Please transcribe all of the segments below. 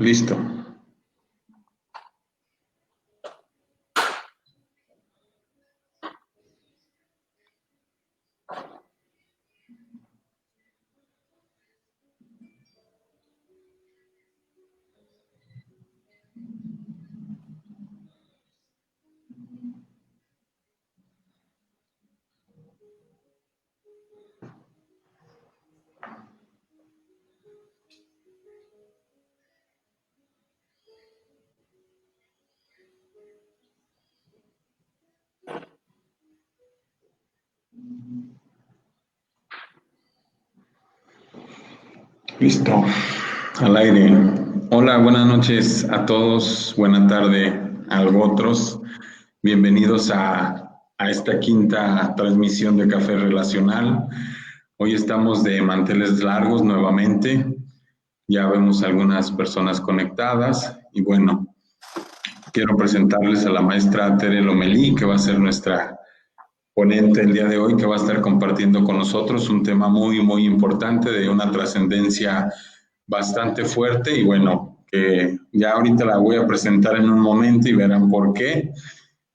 listo. Listo, al aire. Hola, buenas noches a todos, buena tarde a otros. Bienvenidos a esta quinta transmisión de Café Relacional. Hoy estamos de manteles largos nuevamente. Ya vemos algunas personas conectadas y bueno, quiero presentarles a la maestra Tere Lomelí, que va a ser nuestra ponente el día de hoy, que va a estar compartiendo con nosotros un tema muy importante, de una trascendencia bastante fuerte y bueno, que ya ahorita la voy a presentar en un momento y verán por qué.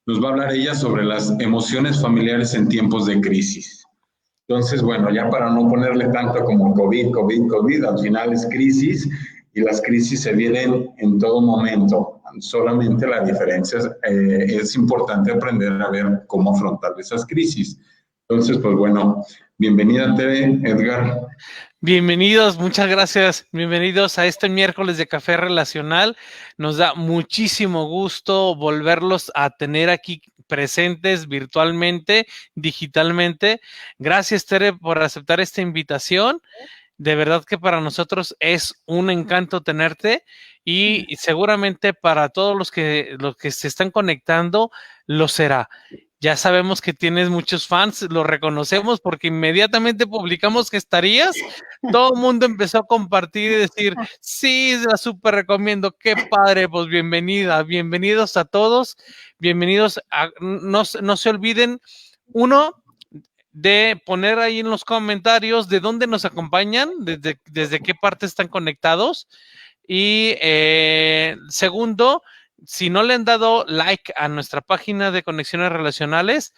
Nos va a hablar ella sobre las emociones familiares en tiempos de crisis. Entonces, bueno, ya para no ponerle tanto como COVID, al final es crisis y las crisis se vienen en todo momento. Solamente la diferencia es importante aprender a ver cómo afrontar esas crisis. Entonces, pues bueno, bienvenida Tere, Edgar. Bienvenidos, muchas gracias. Bienvenidos a este miércoles de Café Relacional. Nos da muchísimo gusto volverlos a tener aquí presentes virtualmente, digitalmente. Gracias, Tere, por aceptar esta invitación. De verdad que para nosotros es un encanto tenerte y seguramente para todos los que se están conectando lo será. Ya sabemos que tienes muchos fans, lo reconocemos porque inmediatamente publicamos que estarías, todo el mundo empezó a compartir y decir, sí, la súper recomiendo, qué padre, pues bienvenida, bienvenidos a todos, bienvenidos a, no se olviden, uno, de poner ahí en los comentarios de dónde nos acompañan, desde qué parte están conectados. Y segundo, si no le han dado like a nuestra página de Conexiones Relacionales,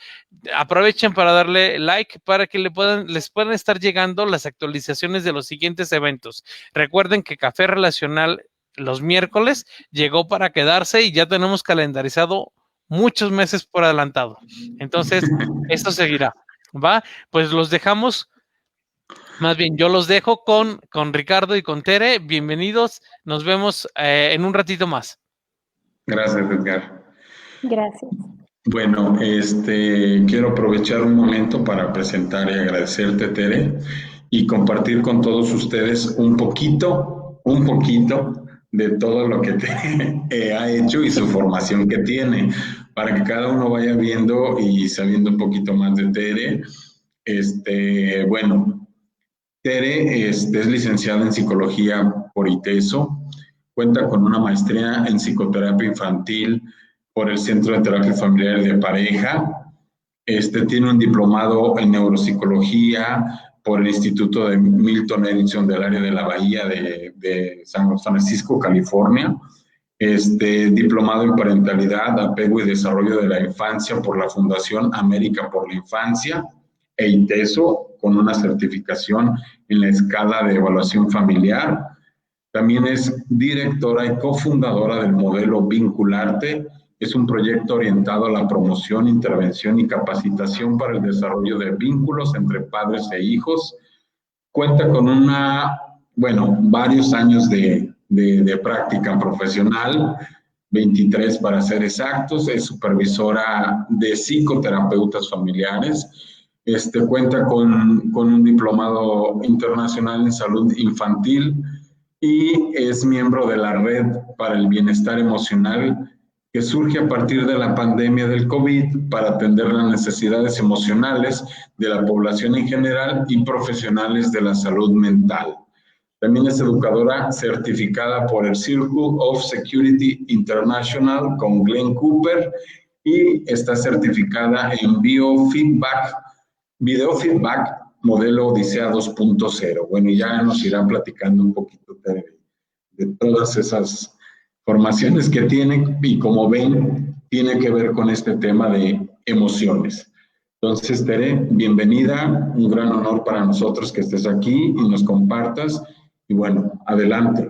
aprovechen para darle like para que les puedan estar llegando las actualizaciones de los siguientes eventos. Recuerden que Café Relacional los miércoles llegó para quedarse y ya tenemos calendarizado muchos meses por adelantado. Entonces, esto seguirá. ¿Va? Pues los dejamos, más bien yo los dejo con Ricardo y con Tere. Bienvenidos, nos vemos en un ratito más. Gracias, Edgar. Gracias. Bueno, quiero aprovechar un momento para presentar y agradecerte, Tere, y compartir con todos ustedes un poquito de todo lo que te ha hecho y su formación que tiene, para que cada uno vaya viendo y sabiendo un poquito más de Tere. Bueno, Tere es licenciada en Psicología por ITESO, cuenta con una maestría en Psicoterapia Infantil por el Centro de Terapia Familiar y de Pareja, tiene un diplomado en Neuropsicología por el Instituto de Milton Erickson del área de la Bahía de San Francisco, California, diplomado en Parentalidad, Apego y Desarrollo de la Infancia por la Fundación América por la Infancia, e ITESO, con una certificación en la escala de evaluación familiar. También es directora y cofundadora del modelo Vincularte. Es un proyecto orientado a la promoción, intervención y capacitación para el desarrollo de vínculos entre padres e hijos. Cuenta con varios años de práctica profesional, 23 para ser exactos. Es supervisora de psicoterapeutas familiares. Cuenta con un diplomado internacional en salud infantil y es miembro de la Red para el Bienestar Emocional, que surge a partir de la pandemia del COVID para atender las necesidades emocionales de la población en general y profesionales de la salud mental. También es educadora certificada por el Circle of Security International con Glenn Cooper y está certificada en Biofeedback modelo Odisea 2.0. Bueno, ya nos irá platicando un poquito de todas esas formaciones que tiene y como ven, tiene que ver con este tema de emociones. Entonces, Tere, bienvenida, un gran honor para nosotros que estés aquí y nos compartas. Y bueno, adelante.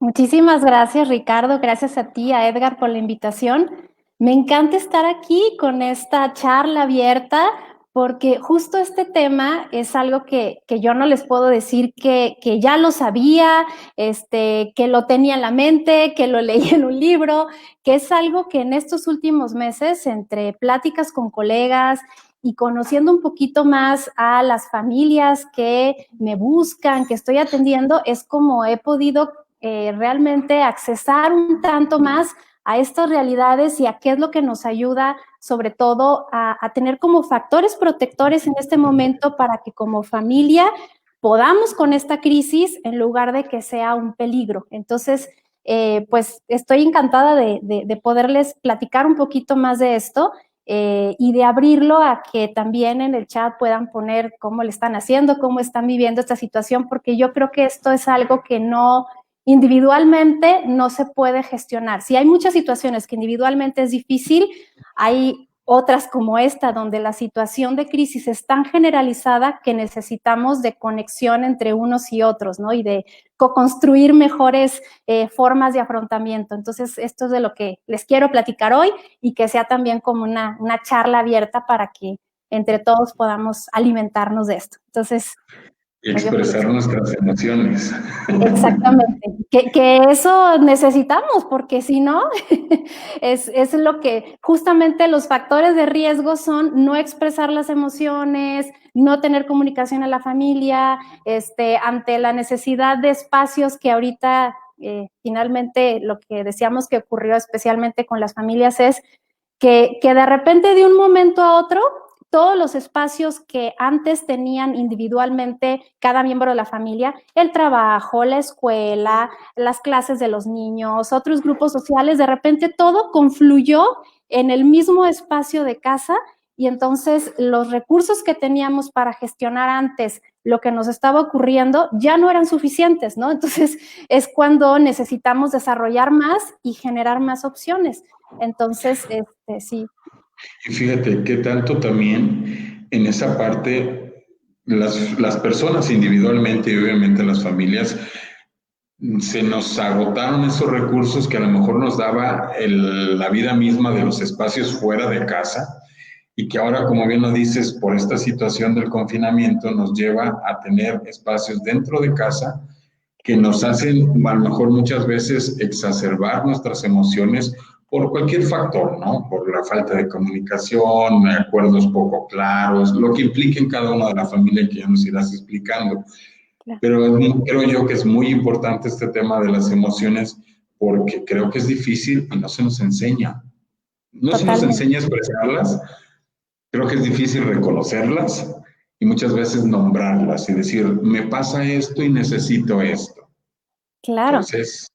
Muchísimas gracias, Ricardo. Gracias a ti, a Edgar, por la invitación. Me encanta estar aquí con esta charla abierta porque justo este tema es algo que yo no les puedo decir que ya lo sabía, que lo tenía en la mente, que lo leí en un libro, que es algo que en estos últimos meses, entre pláticas con colegas y conociendo un poquito más a las familias que me buscan, que estoy atendiendo, es como he podido realmente accesar un tanto más a estas realidades y a qué es lo que nos ayuda, sobre todo, a tener como factores protectores en este momento para que como familia podamos con esta crisis en lugar de que sea un peligro. Entonces, pues estoy encantada de poderles platicar un poquito más de esto y de abrirlo a que también en el chat puedan poner cómo le están haciendo, cómo están viviendo esta situación, porque yo creo que esto es algo que no individualmente no se puede gestionar. Si hay muchas situaciones que individualmente es difícil, hay otras como esta, donde la situación de crisis es tan generalizada que necesitamos de conexión entre unos y otros, ¿no? Y de co-construir mejores formas de afrontamiento. Entonces, esto es de lo que les quiero platicar hoy y que sea también como una charla abierta para que entre todos podamos alimentarnos de esto. Entonces, expresar nuestras emociones. Exactamente, que eso necesitamos, porque si no, es lo que justamente los factores de riesgo son no expresar las emociones, no tener comunicación en la familia, ante la necesidad de espacios que ahorita finalmente lo que decíamos que ocurrió especialmente con las familias es que de repente de un momento a otro todos los espacios que antes tenían individualmente cada miembro de la familia, el trabajo, la escuela, las clases de los niños, otros grupos sociales, de repente todo confluyó en el mismo espacio de casa y entonces los recursos que teníamos para gestionar antes lo que nos estaba ocurriendo ya no eran suficientes, ¿no? Entonces es cuando necesitamos desarrollar más y generar más opciones. Entonces, sí. Y fíjate que tanto también en esa parte las personas individualmente y obviamente las familias se nos agotaron esos recursos que a lo mejor nos daba la vida misma de los espacios fuera de casa y que ahora, como bien lo dices, por esta situación del confinamiento nos lleva a tener espacios dentro de casa que nos hacen a lo mejor muchas veces exacerbar nuestras emociones por cualquier factor, ¿no? Por la falta de comunicación, acuerdos poco claros, lo que implique en cada una de la familia que ya nos irás explicando. Pero creo yo que es muy importante este tema de las emociones porque creo que es difícil y no se nos enseña. No se nos enseña a expresarlas, creo que es difícil reconocerlas y muchas veces nombrarlas y decir, me pasa esto y necesito esto. Claro. Entonces,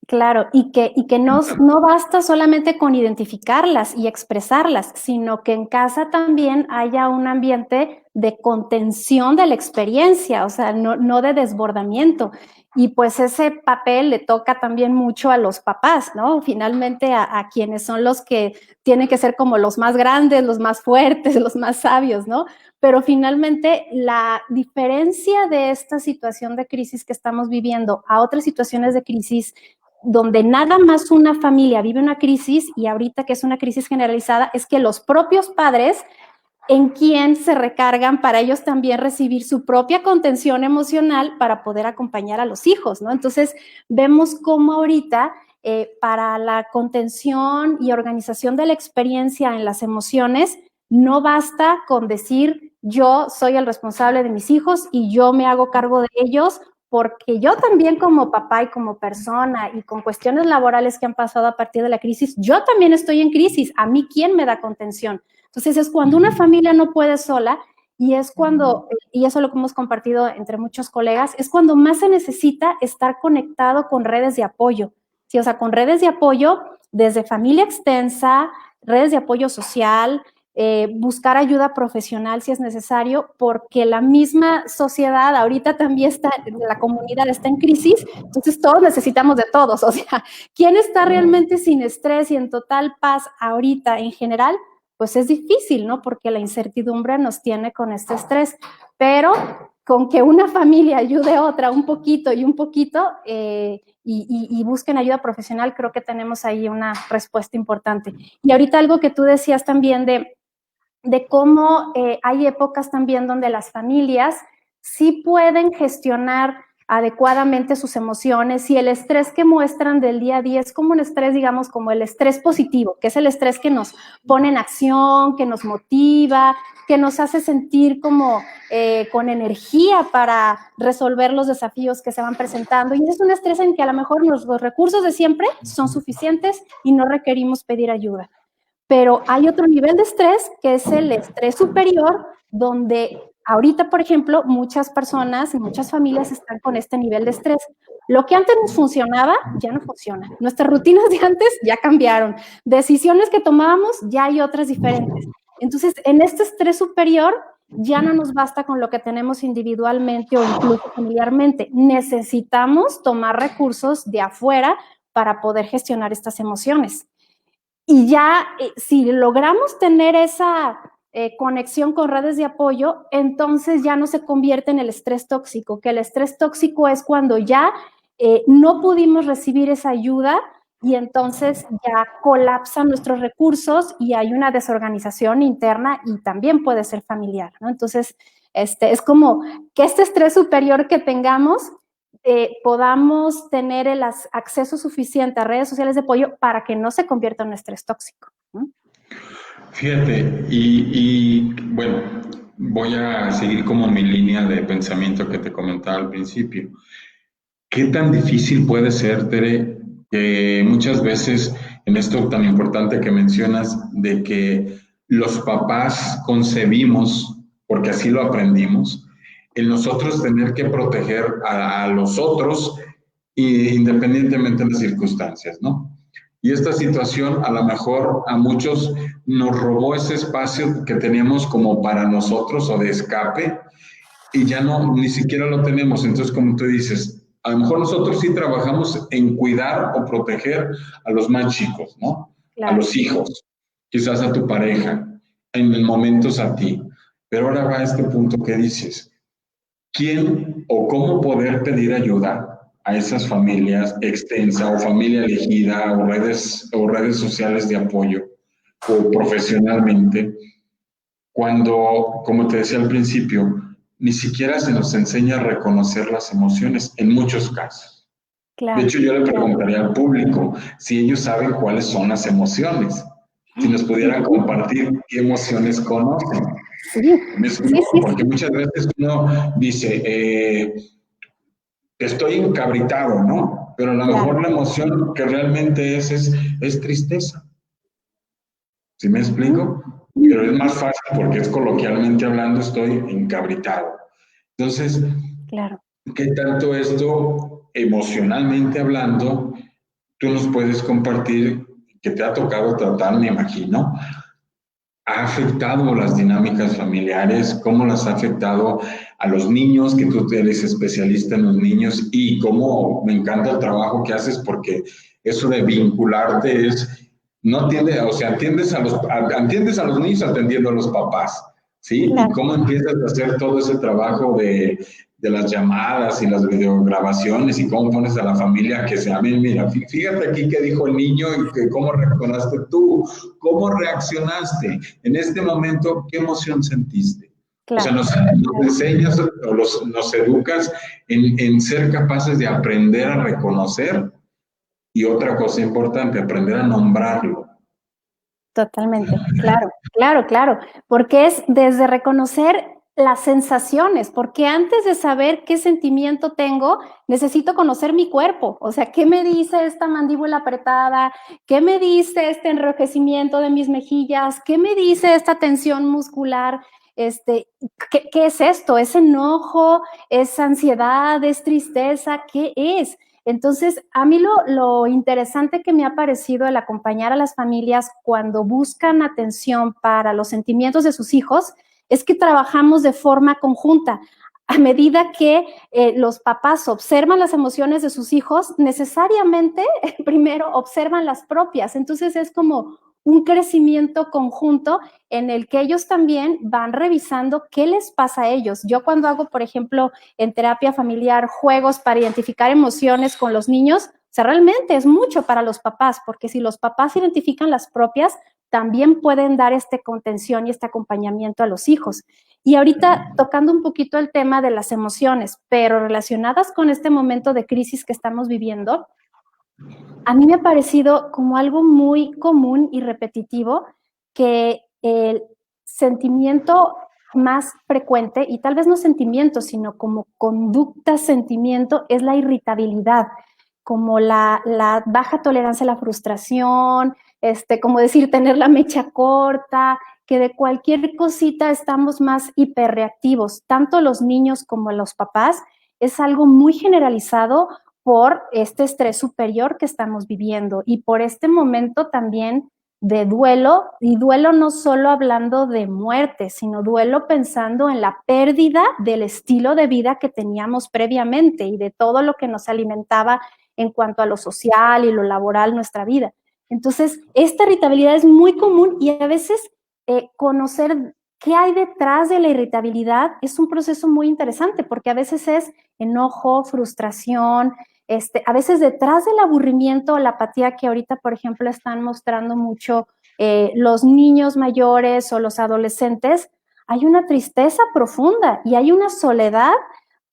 claro, y que no basta solamente con identificarlas y expresarlas, sino que en casa también haya un ambiente de contención de la experiencia, o sea, no de desbordamiento. Y pues ese papel le toca también mucho a los papás, ¿no? Finalmente a quienes son los que tienen que ser como los más grandes, los más fuertes, los más sabios, ¿no? Pero finalmente la diferencia de esta situación de crisis que estamos viviendo a otras situaciones de crisis donde nada más una familia vive una crisis y ahorita que es una crisis generalizada, es que los propios padres en quien se recargan para ellos también recibir su propia contención emocional para poder acompañar a los hijos, ¿no? Entonces, vemos cómo ahorita para la contención y organización de la experiencia en las emociones, no basta con decir yo soy el responsable de mis hijos y yo me hago cargo de ellos, porque yo también como papá y como persona y con cuestiones laborales que han pasado a partir de la crisis, yo también estoy en crisis. ¿A mí quién me da contención? Entonces es cuando una familia no puede sola y es cuando, y eso lo que hemos compartido entre muchos colegas, es cuando más se necesita estar conectado con redes de apoyo. Sí, o sea, con redes de apoyo desde familia extensa, redes de apoyo social, buscar ayuda profesional si es necesario, porque la misma sociedad ahorita también está, la comunidad está en crisis, entonces todos necesitamos de todos, o sea, ¿quién está realmente sin estrés y en total paz ahorita en general? Pues es difícil, ¿no? Porque la incertidumbre nos tiene con este estrés, pero con que una familia ayude a otra un poquito y un poquito y busquen ayuda profesional, creo que tenemos ahí una respuesta importante. Y ahorita algo que tú decías también de cómo hay épocas también donde las familias sí pueden gestionar adecuadamente sus emociones y el estrés que muestran del día a día es como un estrés, digamos, como el estrés positivo, que es el estrés que nos pone en acción, que nos motiva, que nos hace sentir como con energía para resolver los desafíos que se van presentando. Y es un estrés en que a lo mejor los recursos de siempre son suficientes y no requerimos pedir ayuda. Pero hay otro nivel de estrés que es el estrés superior, donde ahorita, por ejemplo, muchas personas, muchas familias están con este nivel de estrés. Lo que antes nos funcionaba, ya no funciona. Nuestras rutinas de antes ya cambiaron. Decisiones que tomábamos, ya hay otras diferentes. Entonces, en este estrés superior, ya no nos basta con lo que tenemos individualmente o incluso familiarmente. Necesitamos tomar recursos de afuera para poder gestionar estas emociones. Y ya, si logramos tener esa conexión con redes de apoyo, entonces ya no se convierte en el estrés tóxico, que el estrés tóxico es cuando ya no pudimos recibir esa ayuda y entonces ya colapsan nuestros recursos y hay una desorganización interna y también puede ser familiar, ¿no? Entonces, es como que este estrés superior que tengamos podamos tener el acceso suficiente a redes sociales de apoyo para que no se convierta en un estrés tóxico, ¿no? Fíjate, bueno, voy a seguir como mi línea de pensamiento que te comentaba al principio. ¿Qué tan difícil puede ser, Tere, que muchas veces en esto tan importante que mencionas, de que los papás concebimos, porque así lo aprendimos, en nosotros tener que proteger a los otros independientemente de las circunstancias, ¿no? Y esta situación a lo mejor a muchos nos robó ese espacio que teníamos como para nosotros o de escape y ya no, ni siquiera lo tenemos. Entonces, como tú dices, a lo mejor nosotros sí trabajamos en cuidar o proteger a los más chicos, ¿no? Claro. A los hijos, quizás a tu pareja, en momentos a ti. Pero ahora va a este punto que dices, ¿quién o cómo poder pedir ayuda a esas familias extensa o familia elegida o redes sociales de apoyo o profesionalmente cuando, como te decía al principio, ni siquiera se nos enseña a reconocer las emociones en muchos casos? Claro. De hecho, yo le preguntaría al público si ellos saben cuáles son las emociones, si nos pudieran compartir qué emociones conocen. Sí. Sí. Porque muchas veces uno dice, estoy encabritado, ¿no? Pero a lo mejor la emoción que realmente es tristeza. ¿Sí me explico? Pero es más fácil porque es coloquialmente hablando, estoy encabritado. Entonces, claro. ¿Qué tanto esto, emocionalmente hablando, tú nos puedes compartir, que te ha tocado tratar, me imagino, ha afectado las dinámicas familiares, cómo las ha afectado a los niños, que tú eres especialista en los niños, y cómo me encanta el trabajo que haces porque eso de vincularte no atiende, o sea, atiendes a los niños atendiendo a los papás, ¿sí? Claro. Y cómo empiezas a hacer todo ese trabajo de las llamadas y las videograbaciones y cómo pones a la familia que se amen. Mira, fíjate aquí qué dijo el niño y que cómo reaccionaste tú, cómo reaccionaste en este momento, qué emoción sentiste. Claro. O sea, nos enseñas o nos educas en ser capaces de aprender a reconocer y otra cosa importante, aprender a nombrarlo. Totalmente, claro, porque es desde reconocer las sensaciones, porque antes de saber qué sentimiento tengo, necesito conocer mi cuerpo, o sea, ¿qué me dice esta mandíbula apretada? ¿Qué me dice este enrojecimiento de mis mejillas? ¿Qué me dice esta tensión muscular? ¿Qué es esto? ¿Es enojo? ¿Es ansiedad? ¿Es tristeza? ¿Qué es? Entonces, a mí lo interesante que me ha parecido el acompañar a las familias cuando buscan atención para los sentimientos de sus hijos es que trabajamos de forma conjunta. A medida que los papás observan las emociones de sus hijos, necesariamente primero observan las propias. Entonces es como un crecimiento conjunto en el que ellos también van revisando qué les pasa a ellos. Yo cuando hago, por ejemplo, en terapia familiar, juegos para identificar emociones con los niños, o sea, realmente es mucho para los papás, porque si los papás identifican las propias, también pueden dar contención y acompañamiento a los hijos. Y ahorita tocando un poquito el tema de las emociones, pero relacionadas con este momento de crisis que estamos viviendo, a mí me ha parecido como algo muy común y repetitivo que el sentimiento más frecuente, y tal vez no sentimiento, sino como conducta, sentimiento, es la irritabilidad, como la baja tolerancia a la frustración, como decir, tener la mecha corta, que de cualquier cosita estamos más hiperreactivos, tanto los niños como los papás, es algo muy generalizado por este estrés superior que estamos viviendo y por este momento también de duelo, y duelo no solo hablando de muerte, sino duelo pensando en la pérdida del estilo de vida que teníamos previamente y de todo lo que nos alimentaba en cuanto a lo social y lo laboral nuestra vida. Entonces, esta irritabilidad es muy común y a veces conocer qué hay detrás de la irritabilidad es un proceso muy interesante porque a veces es enojo, frustración, a veces detrás del aburrimiento o la apatía que ahorita, por ejemplo, están mostrando mucho los niños mayores o los adolescentes, hay una tristeza profunda y hay una soledad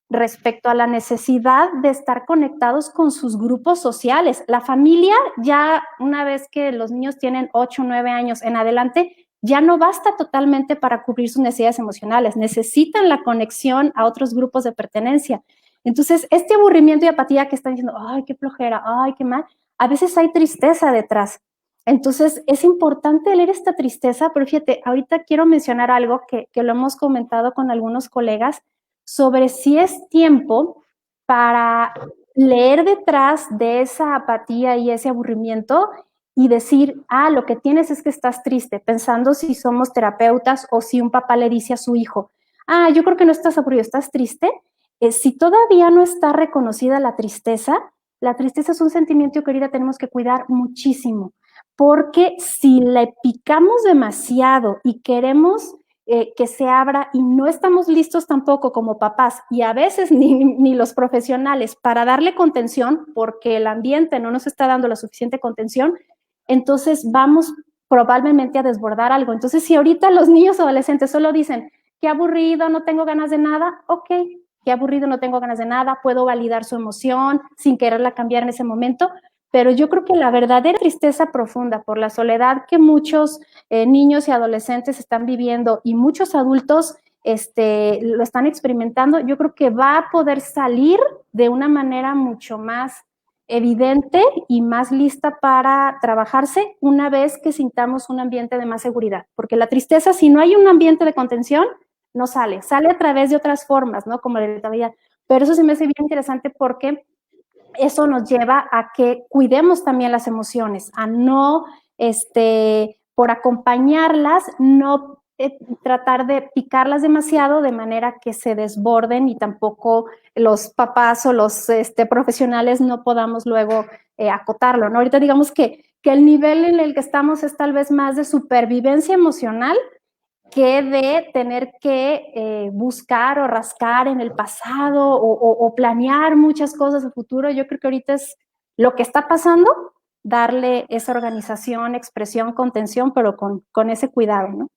respecto a la necesidad de estar conectados con sus grupos sociales. La familia, ya una vez que los niños tienen 8 o 9 años en adelante, ya no basta totalmente para cubrir sus necesidades emocionales, necesitan la conexión a otros grupos de pertenencia. Entonces, este aburrimiento y apatía que están diciendo, ay, qué flojera, ay, qué mal, a veces hay tristeza detrás. Entonces, es importante leer esta tristeza, pero fíjate, ahorita quiero mencionar algo que lo hemos comentado con algunos colegas, sobre si es tiempo para leer detrás de esa apatía y ese aburrimiento y decir, lo que tienes es que estás triste, pensando si somos terapeutas o si un papá le dice a su hijo, yo creo que no estás aburrido, estás triste. Si todavía no está reconocida la tristeza es un sentimiento que ahorita tenemos que cuidar muchísimo, porque si le picamos demasiado y queremos que se abra y no estamos listos tampoco como papás y a veces ni los profesionales para darle contención porque el ambiente no nos está dando la suficiente contención, entonces vamos probablemente a desbordar algo. Entonces, si ahorita los niños o adolescentes solo dicen, qué aburrido, no tengo ganas de nada, ok, qué aburrido, no tengo ganas de nada, puedo validar su emoción sin quererla cambiar en ese momento, pero yo creo que la verdadera tristeza profunda por la soledad que muchos niños y adolescentes están viviendo y muchos adultos lo están experimentando, yo creo que va a poder salir de una manera mucho más evidente y más lista para trabajarse una vez que sintamos un ambiente de más seguridad, porque la tristeza, si no hay un ambiente de contención, no sale a través de otras formas, ¿no? Como la irritabilidad, pero eso se me hace bien interesante porque eso nos lleva a que cuidemos también las emociones, a no, por acompañarlas, no tratar de picarlas demasiado de manera que se desborden y tampoco los papás o los profesionales no podamos luego acotarlo, ¿no? Ahorita digamos que el nivel en el que estamos es tal vez más de supervivencia emocional que de tener que buscar o rascar en el pasado o planear muchas cosas a futuro. Yo creo que ahorita es lo que está pasando, darle esa organización, expresión, contención, pero con ese cuidado, ¿no?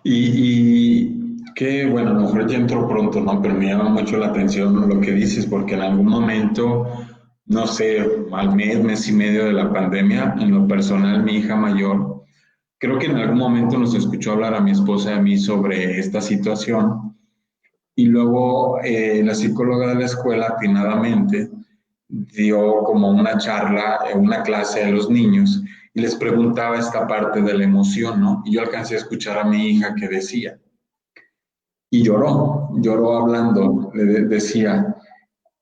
Y que, bueno, a lo mejor ya entró pronto, ¿no? Pero me llama mucho la atención lo que dices, porque en algún momento, no sé, al mes y medio de la pandemia, en lo personal, mi hija mayor, creo que en algún momento nos escuchó hablar a mi esposa y a mí sobre esta situación y luego la psicóloga de la escuela atinadamente dio como una charla, una clase a los niños y les preguntaba esta parte de la emoción, ¿no? Y yo alcancé a escuchar a mi hija que decía, y lloró hablando, le decía,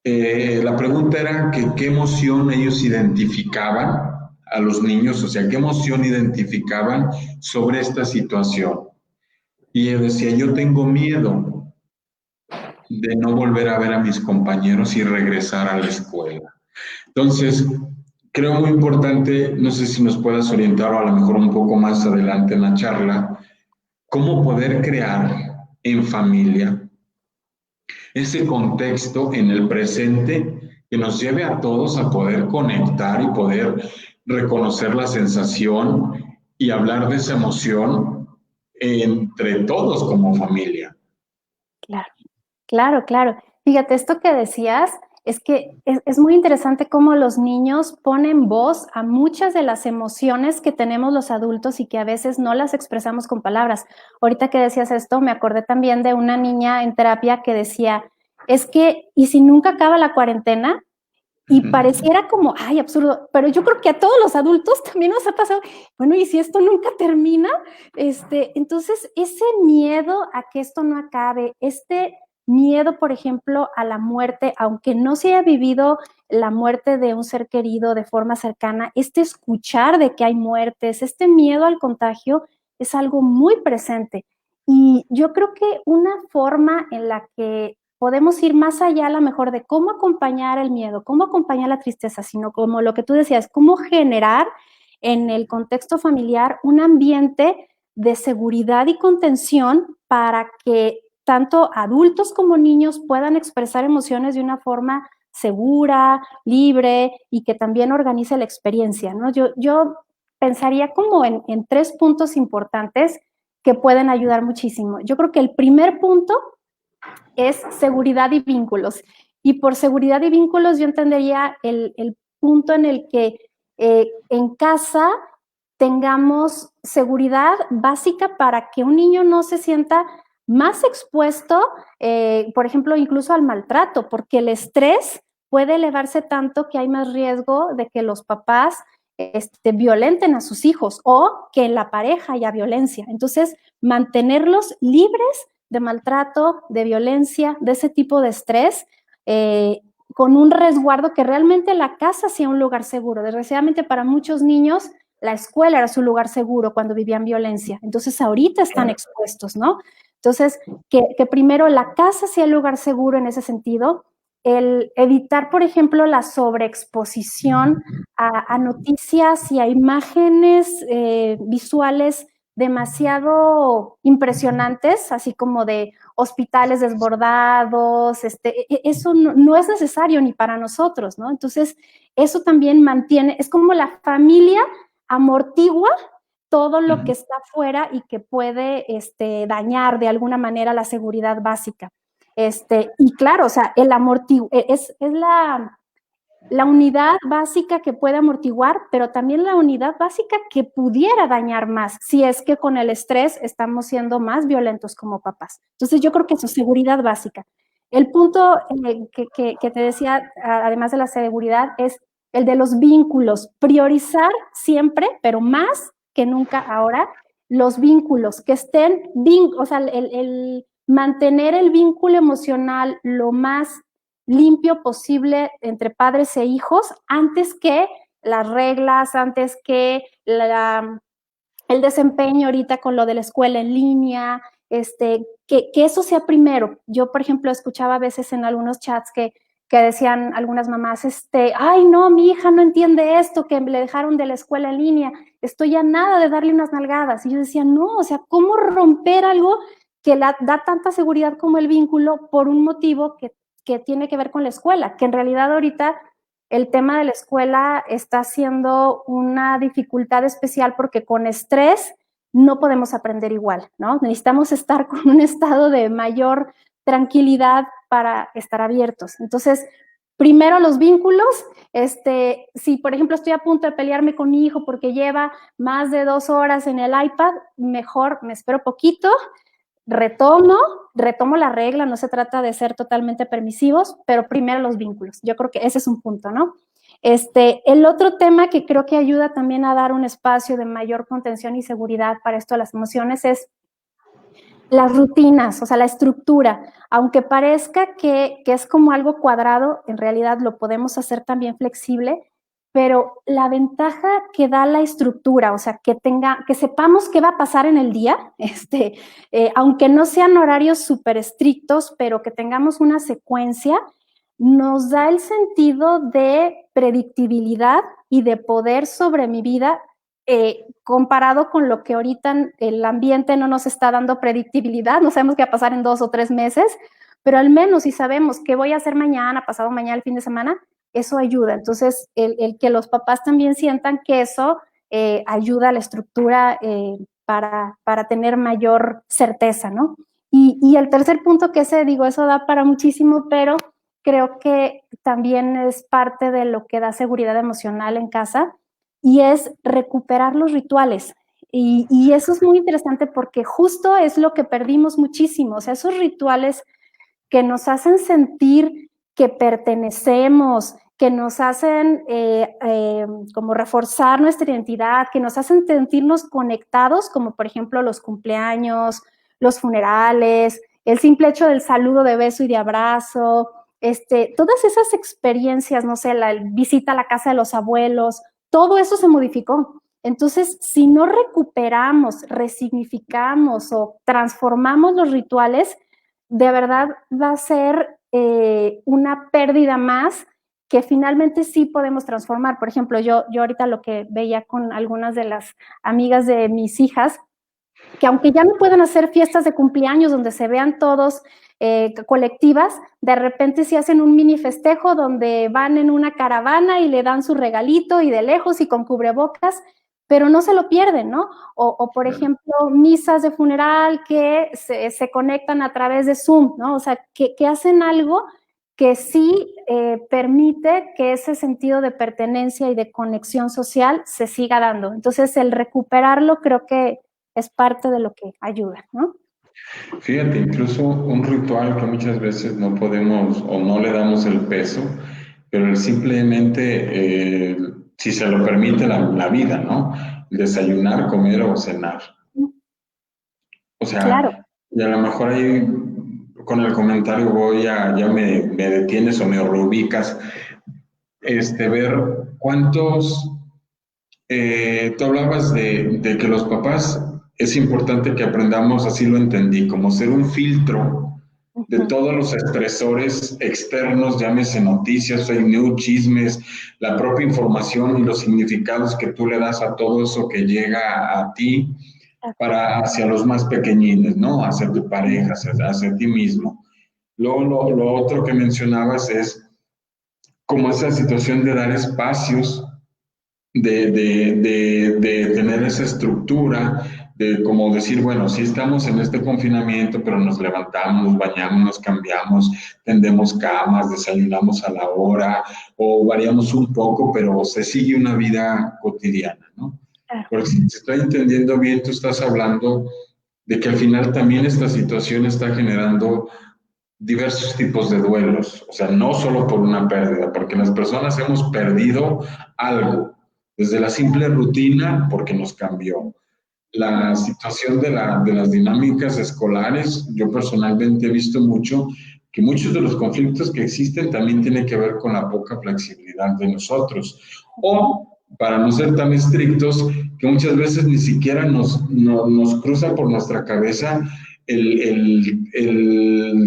La pregunta era que qué emoción ellos identificaban a los niños, o sea, qué emoción identificaban sobre esta situación. Y él decía, yo tengo miedo de no volver a ver a mis compañeros y regresar a la escuela. Entonces, creo muy importante, no sé si nos puedas orientar o a lo mejor un poco más adelante en la charla, cómo poder crear en familia ese contexto en el presente que nos lleve a todos a poder conectar y poder reconocer la sensación y hablar de esa emoción entre todos como familia. Claro, claro, claro. Fíjate, esto que decías es que es muy interesante cómo los niños ponen voz a muchas de las emociones que tenemos los adultos y que a veces no las expresamos con palabras. Ahorita que decías esto, me acordé también de una niña en terapia que decía, es que, ¿y si nunca acaba la cuarentena? Y pareciera como, ay, absurdo, pero yo creo que a todos los adultos también nos ha pasado, bueno, ¿y si esto nunca termina? Entonces, ese miedo a que esto no acabe, este miedo, por ejemplo, a la muerte, aunque no se haya vivido la muerte de un ser querido de forma cercana, este escuchar de que hay muertes, este miedo al contagio es algo muy presente. Y yo creo que una forma en la que podemos ir más allá a lo mejor de cómo acompañar el miedo, cómo acompañar la tristeza, sino como lo que tú decías, cómo generar en el contexto familiar un ambiente de seguridad y contención para que tanto adultos como niños puedan expresar emociones de una forma segura, libre y que también organice la experiencia, ¿no? Yo pensaría como en 3 puntos importantes que pueden ayudar muchísimo. Yo creo que el primer punto es seguridad y vínculos. Y por seguridad y vínculos yo entendería el punto en el que en casa tengamos seguridad básica para que un niño no se sienta más expuesto, por ejemplo, incluso al maltrato, porque el estrés puede elevarse tanto que hay más riesgo de que los papás violenten a sus hijos o que en la pareja haya violencia. Entonces, mantenerlos libres de maltrato, de violencia, de ese tipo de estrés, con un resguardo que realmente la casa sea un lugar seguro. Desgraciadamente para muchos niños la escuela era su lugar seguro cuando vivían violencia. Entonces ahorita están expuestos, ¿no? Entonces, que primero la casa sea el lugar seguro en ese sentido, el evitar, por ejemplo, la sobreexposición a noticias y a imágenes visuales demasiado impresionantes, así como de hospitales desbordados, eso no es necesario ni para nosotros, ¿no? Entonces, eso también mantiene, es como la familia amortigua todo lo que está afuera y que puede dañar de alguna manera la seguridad básica. Y claro, o sea, el amortiguo es la unidad básica que puede amortiguar, pero también la unidad básica que pudiera dañar más, si es que con el estrés estamos siendo más violentos como papás. Entonces yo creo que eso es seguridad básica. El punto que te decía, además de la seguridad, es el de los vínculos. Priorizar siempre, pero más que nunca ahora, los vínculos, que estén, o sea, el mantener el vínculo emocional lo más limpio posible entre padres e hijos antes que las reglas, antes que el desempeño ahorita con lo de la escuela en línea, que eso sea primero. Yo, por ejemplo, escuchaba a veces en algunos chats que decían algunas mamás, ay, no, mi hija no entiende esto, que le dejaron de la escuela en línea, estoy a nada de darle unas nalgadas. Y yo decía, no, o sea, ¿cómo romper algo que da tanta seguridad como el vínculo por un motivo que tiene que ver con la escuela? Que en realidad ahorita el tema de la escuela está siendo una dificultad especial porque con estrés no podemos aprender igual, ¿no? Necesitamos estar con un estado de mayor tranquilidad para estar abiertos. Entonces, primero los vínculos, si por ejemplo estoy a punto de pelearme con mi hijo porque lleva más de 2 horas en el iPad, mejor me espero poquito, retomo la regla, no se trata de ser totalmente permisivos, pero primero los vínculos. Yo creo que ese es un punto, ¿no? El otro tema que creo que ayuda también a dar un espacio de mayor contención y seguridad para esto de las emociones es Las rutinas, o sea, la estructura, aunque parezca que es como algo cuadrado, en realidad lo podemos hacer también flexible, pero la ventaja que da la estructura, o sea, que sepamos qué va a pasar en el día, aunque no sean horarios súper estrictos, pero que tengamos una secuencia, nos da el sentido de predictibilidad y de poder sobre mi vida, comparado con lo que ahorita el ambiente no nos está dando predictibilidad, no sabemos qué va a pasar en 2 o 3 meses, pero al menos si sabemos qué voy a hacer mañana, pasado mañana, el fin de semana, eso ayuda. Entonces, el que los papás también sientan que eso ayuda a la estructura para tener mayor certeza, ¿no? Y el tercer punto que digo, eso da para muchísimo, pero creo que también es parte de lo que da seguridad emocional en casa, y es recuperar los rituales. Y eso es muy interesante porque justo es lo que perdimos muchísimo, o sea, esos rituales que nos hacen sentir que pertenecemos, que nos hacen como reforzar nuestra identidad, que nos hacen sentirnos conectados, como por ejemplo los cumpleaños, los funerales, el simple hecho del saludo de beso y de abrazo, todas esas experiencias, no sé, la visita a la casa de los abuelos, todo eso se modificó. Entonces, si no recuperamos, resignificamos o transformamos los rituales, de verdad va a ser una pérdida más que finalmente sí podemos transformar. Por ejemplo, yo ahorita lo que veía con algunas de las amigas de mis hijas, que aunque ya no puedan hacer fiestas de cumpleaños donde se vean todos colectivas, de repente sí hacen un mini festejo donde van en una caravana y le dan su regalito y de lejos y con cubrebocas, pero no se lo pierden, ¿no? O por ejemplo, misas de funeral que se conectan a través de Zoom, ¿no? O sea, que hacen algo que sí permite que ese sentido de pertenencia y de conexión social se siga dando. Entonces, el recuperarlo creo que es parte de lo que ayuda, ¿no? Fíjate, incluso un ritual que muchas veces no podemos o no le damos el peso, pero simplemente, si se lo permite la vida, ¿no? Desayunar, comer o cenar. O sea, Claro. y a lo mejor ahí con el comentario ya me detienes o me reubicas, ver cuántos, tú hablabas de que los papás es importante que aprendamos, así lo entendí, como ser un filtro de todos los estresores externos, llámese noticias, fake news, chismes, la propia información y los significados que tú le das a todo eso que llega a ti, hacia los más pequeñines, ¿no? Hacia tu pareja, hacia ti mismo. Luego, lo otro que mencionabas es como esa situación de dar espacios, de tener esa estructura, de como decir, bueno, sí estamos en este confinamiento, pero nos levantamos, nos bañamos, nos cambiamos, tendemos camas, desayunamos a la hora, o variamos un poco, pero se sigue una vida cotidiana, ¿no? Porque si te estoy entendiendo bien, tú estás hablando de que al final también esta situación está generando diversos tipos de duelos, o sea, no solo por una pérdida, porque las personas hemos perdido algo, desde la simple rutina, porque nos cambió. La situación de las dinámicas escolares, yo personalmente he visto mucho que muchos de los conflictos que existen también tienen que ver con la poca flexibilidad de nosotros. O, para no ser tan estrictos, que muchas veces ni siquiera nos cruza por nuestra cabeza el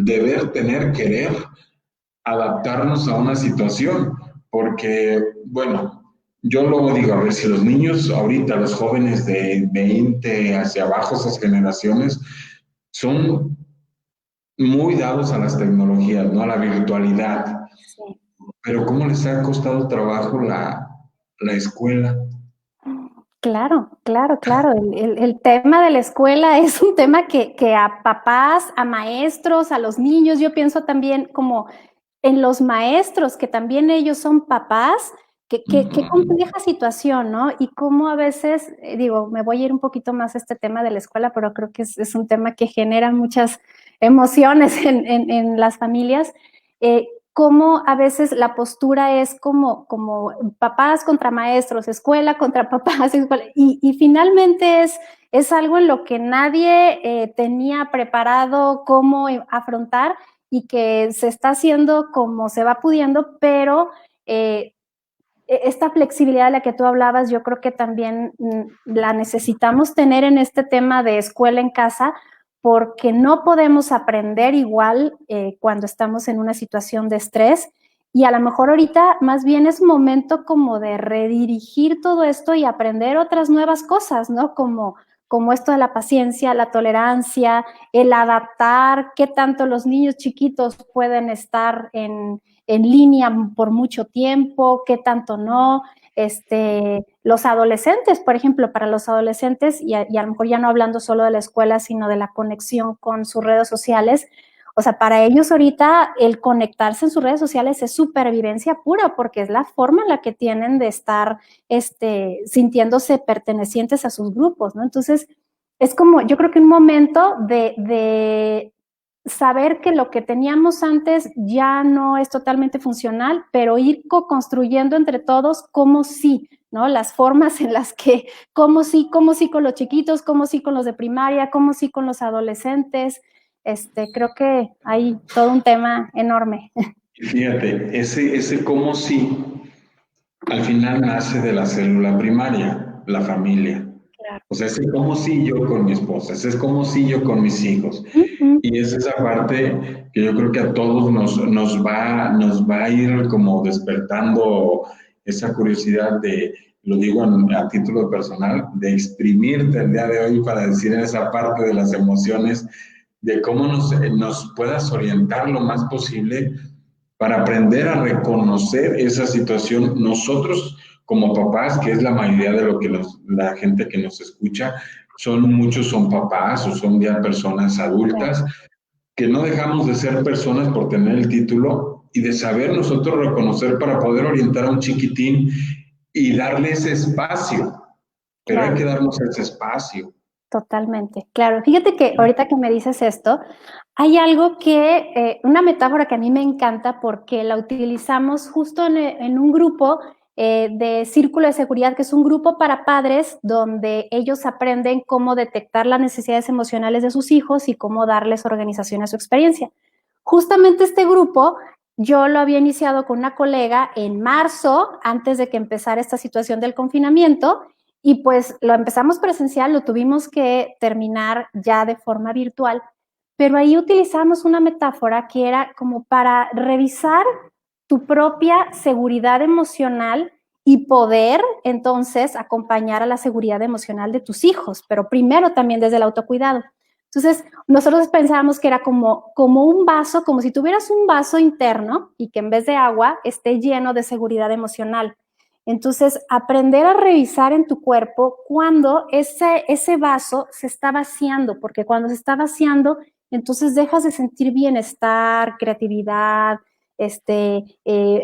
deber, tener, querer adaptarnos a una situación, porque, bueno, yo luego digo, a ver, si los niños ahorita, los jóvenes de 20 hacia abajo, esas generaciones, son muy dados a las tecnologías, ¿no? A la virtualidad. Sí. Pero ¿cómo les ha costado trabajo la escuela? Claro. El tema de la escuela es un tema que a papás, a maestros, a los niños, yo pienso también como en los maestros, que también ellos son papás, qué compleja situación, ¿no? Y cómo a veces, digo, me voy a ir un poquito más a este tema de la escuela, pero creo que es un tema que genera muchas emociones en las familias. cómo a veces la postura es como papás contra maestros, escuela contra papás, escuela, y finalmente es algo en lo que nadie tenía preparado cómo afrontar y que se está haciendo como se va pudiendo, pero esta flexibilidad de la que tú hablabas, yo creo que también la necesitamos tener en este tema de escuela en casa, porque no podemos aprender igual cuando estamos en una situación de estrés, y a lo mejor ahorita más bien es momento como de redirigir todo esto y aprender otras nuevas cosas, ¿no? Como esto de la paciencia, la tolerancia, el adaptar, qué tanto los niños chiquitos pueden estar en línea por mucho tiempo, qué tanto no. Los adolescentes, por ejemplo, para los adolescentes, y a lo mejor ya no hablando solo de la escuela, sino de la conexión con sus redes sociales, o sea, para ellos ahorita el conectarse en sus redes sociales es supervivencia pura, porque es la forma en la que tienen de estar sintiéndose pertenecientes a sus grupos, ¿no? Entonces, es como, yo creo que un momento de saber que lo que teníamos antes ya no es totalmente funcional, pero ir construyendo entre todos cómo sí, ¿no? Las formas en las que, cómo sí con los chiquitos, cómo sí con los de primaria, cómo sí con los adolescentes. Creo que hay todo un tema enorme. Fíjate, ese cómo sí, al final nace de la célula primaria, la familia. Claro. O sea, ese cómo sí yo con mi esposa, ese es cómo sí yo con mis hijos. Y es esa parte que yo creo que a todos nos va a ir como despertando esa curiosidad de, lo digo a título personal, de exprimirte el día de hoy para decir esa parte de las emociones, de cómo nos puedas orientar lo más posible para aprender a reconocer esa situación nosotros como papás, que es la mayoría de lo que la gente que nos escucha, muchos son papás o son ya personas adultas, que no dejamos de ser personas por tener el título y de saber nosotros reconocer para poder orientar a un chiquitín y darle ese espacio, pero Claro. hay que darnos ese espacio. Totalmente, claro. Fíjate que ahorita que me dices esto, hay algo una metáfora que a mí me encanta porque la utilizamos justo en un grupo de Círculo de Seguridad, que es un grupo para padres donde ellos aprenden cómo detectar las necesidades emocionales de sus hijos y cómo darles organización a su experiencia. Justamente este grupo yo lo había iniciado con una colega en marzo, antes de que empezara esta situación del confinamiento, y pues lo empezamos presencial, lo tuvimos que terminar ya de forma virtual, pero ahí utilizamos una metáfora que era como para revisar tu propia seguridad emocional y poder entonces acompañar a la seguridad emocional de tus hijos, pero primero también desde el autocuidado. Entonces, nosotros pensábamos que era como un vaso, como si tuvieras un vaso interno y que en vez de agua esté lleno de seguridad emocional. Entonces, aprender a revisar en tu cuerpo cuando ese vaso se está vaciando, porque cuando se está vaciando, entonces dejas de sentir bienestar, creatividad,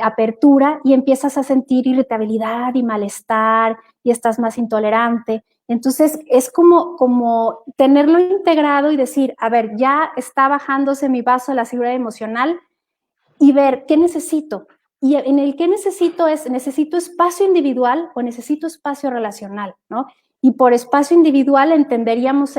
apertura, y empiezas a sentir irritabilidad y malestar y estás más intolerante. Entonces, es como tenerlo integrado y decir, a ver, ya está bajándose mi vaso de la seguridad emocional y ver qué necesito. Y en el que necesito espacio individual o necesito espacio relacional, ¿no? Y por espacio individual entenderíamos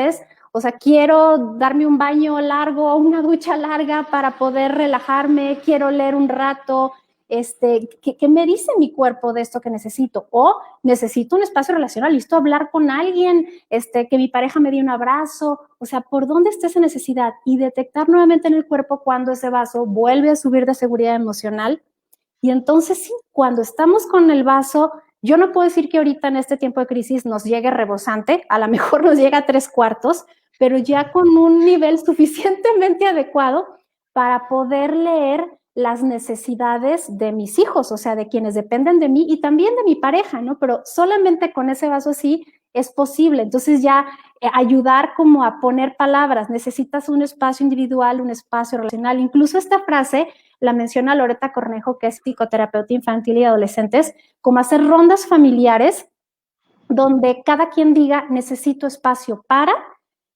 o sea, quiero darme un baño largo o una ducha larga para poder relajarme, quiero leer un rato, ¿qué me dice mi cuerpo de esto que necesito? O necesito un espacio relacional, listo hablar con alguien, que mi pareja me dé un abrazo, o sea, ¿por dónde está esa necesidad? Y detectar nuevamente en el cuerpo cuando ese vaso vuelve a subir de seguridad emocional. Y entonces sí, cuando estamos con el vaso, yo no puedo decir que ahorita en este tiempo de crisis nos llegue rebosante, a lo mejor nos llega a 3/4, pero ya con un nivel suficientemente adecuado para poder leer las necesidades de mis hijos, o sea, de quienes dependen de mí y también de mi pareja, ¿no? Pero solamente con ese vaso así es posible. Entonces ya ayudar como a poner palabras, necesitas un espacio individual, un espacio relacional. Incluso esta frase la menciona Loretta Cornejo, que es psicoterapeuta infantil y adolescentes, como hacer rondas familiares donde cada quien diga necesito espacio para,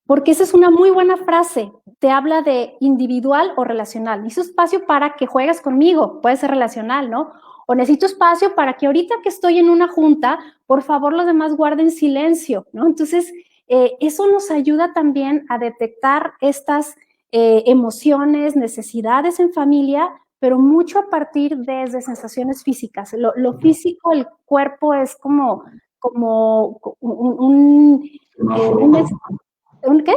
porque esa es una muy buena frase. Te habla de individual o relacional. Necesito espacio para que juegues conmigo, puede ser relacional, ¿no? O necesito espacio para que ahorita que estoy en una junta, por favor los demás guarden silencio, ¿no? Entonces, eso nos ayuda también a detectar estas emociones, necesidades en familia, pero mucho a partir de sensaciones físicas. Lo físico, el cuerpo es como ¿un qué?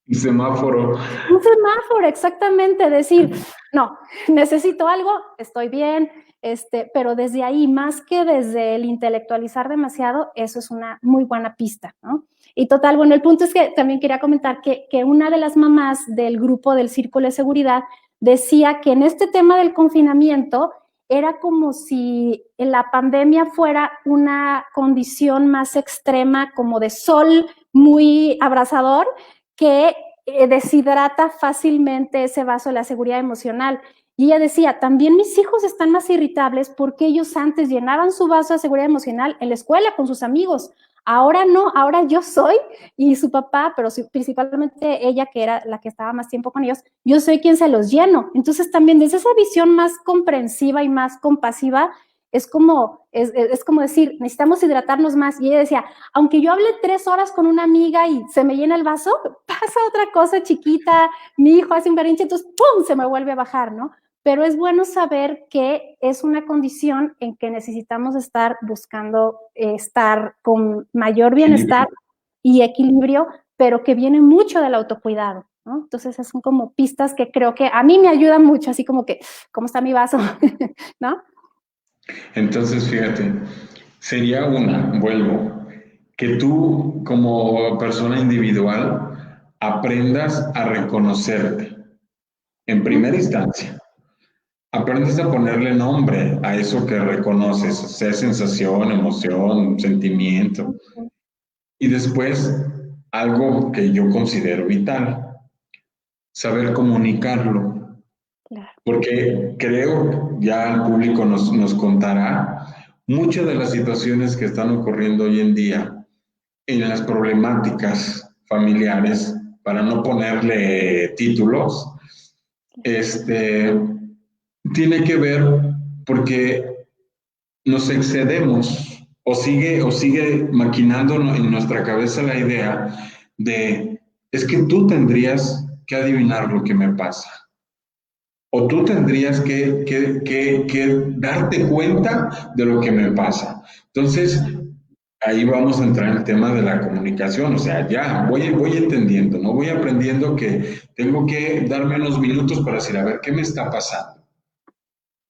Un semáforo. Un semáforo, exactamente, decir, no, necesito algo, estoy bien, pero desde ahí, más que desde el intelectualizar demasiado, eso es una muy buena pista, ¿no? Y total, bueno, el punto es que también quería comentar que una de las mamás del grupo del Círculo de Seguridad decía que en este tema del confinamiento era como si la pandemia fuera una condición más extrema, como de sol muy abrasador, que deshidrata fácilmente ese vaso de la seguridad emocional. Y ella decía, también mis hijos están más irritables porque ellos antes llenaban su vaso de seguridad emocional en la escuela con sus amigos. Ahora no, ahora yo soy y su papá, pero principalmente ella, que era la que estaba más tiempo con ellos, yo soy quien se los lleno. Entonces también desde esa visión más comprensiva y más compasiva, es como decir, necesitamos hidratarnos más. Y ella decía, aunque yo hable 3 horas con una amiga y se me llena el vaso, pasa otra cosa chiquita, mi hijo hace un berrinche, entonces ¡pum!, se me vuelve a bajar, ¿no? Pero es bueno saber que es una condición en que necesitamos estar buscando estar con mayor bienestar y equilibrio, pero que viene mucho del autocuidado, ¿no? Entonces, esas son como pistas que creo que a mí me ayudan mucho, así como que, ¿cómo está mi vaso? ¿No? Entonces, fíjate, sería vuelvo, que tú como persona individual aprendas a reconocerte en primera instancia. Aprendes a ponerle nombre a eso que reconoces, sea sensación, emoción, sentimiento. Y después, algo que yo considero vital, saber comunicarlo. Porque creo, ya el público nos contará, muchas de las situaciones que están ocurriendo hoy en día en las problemáticas familiares, para no ponerle títulos, tiene que ver porque nos excedemos o sigue maquinando en nuestra cabeza la idea de, es que tú tendrías que adivinar lo que me pasa. O tú tendrías que darte cuenta de lo que me pasa. Entonces, ahí vamos a entrar en el tema de la comunicación. O sea, ya voy entendiendo, ¿no? Voy aprendiendo que tengo que darme unos minutos para decir, a ver, ¿qué me está pasando?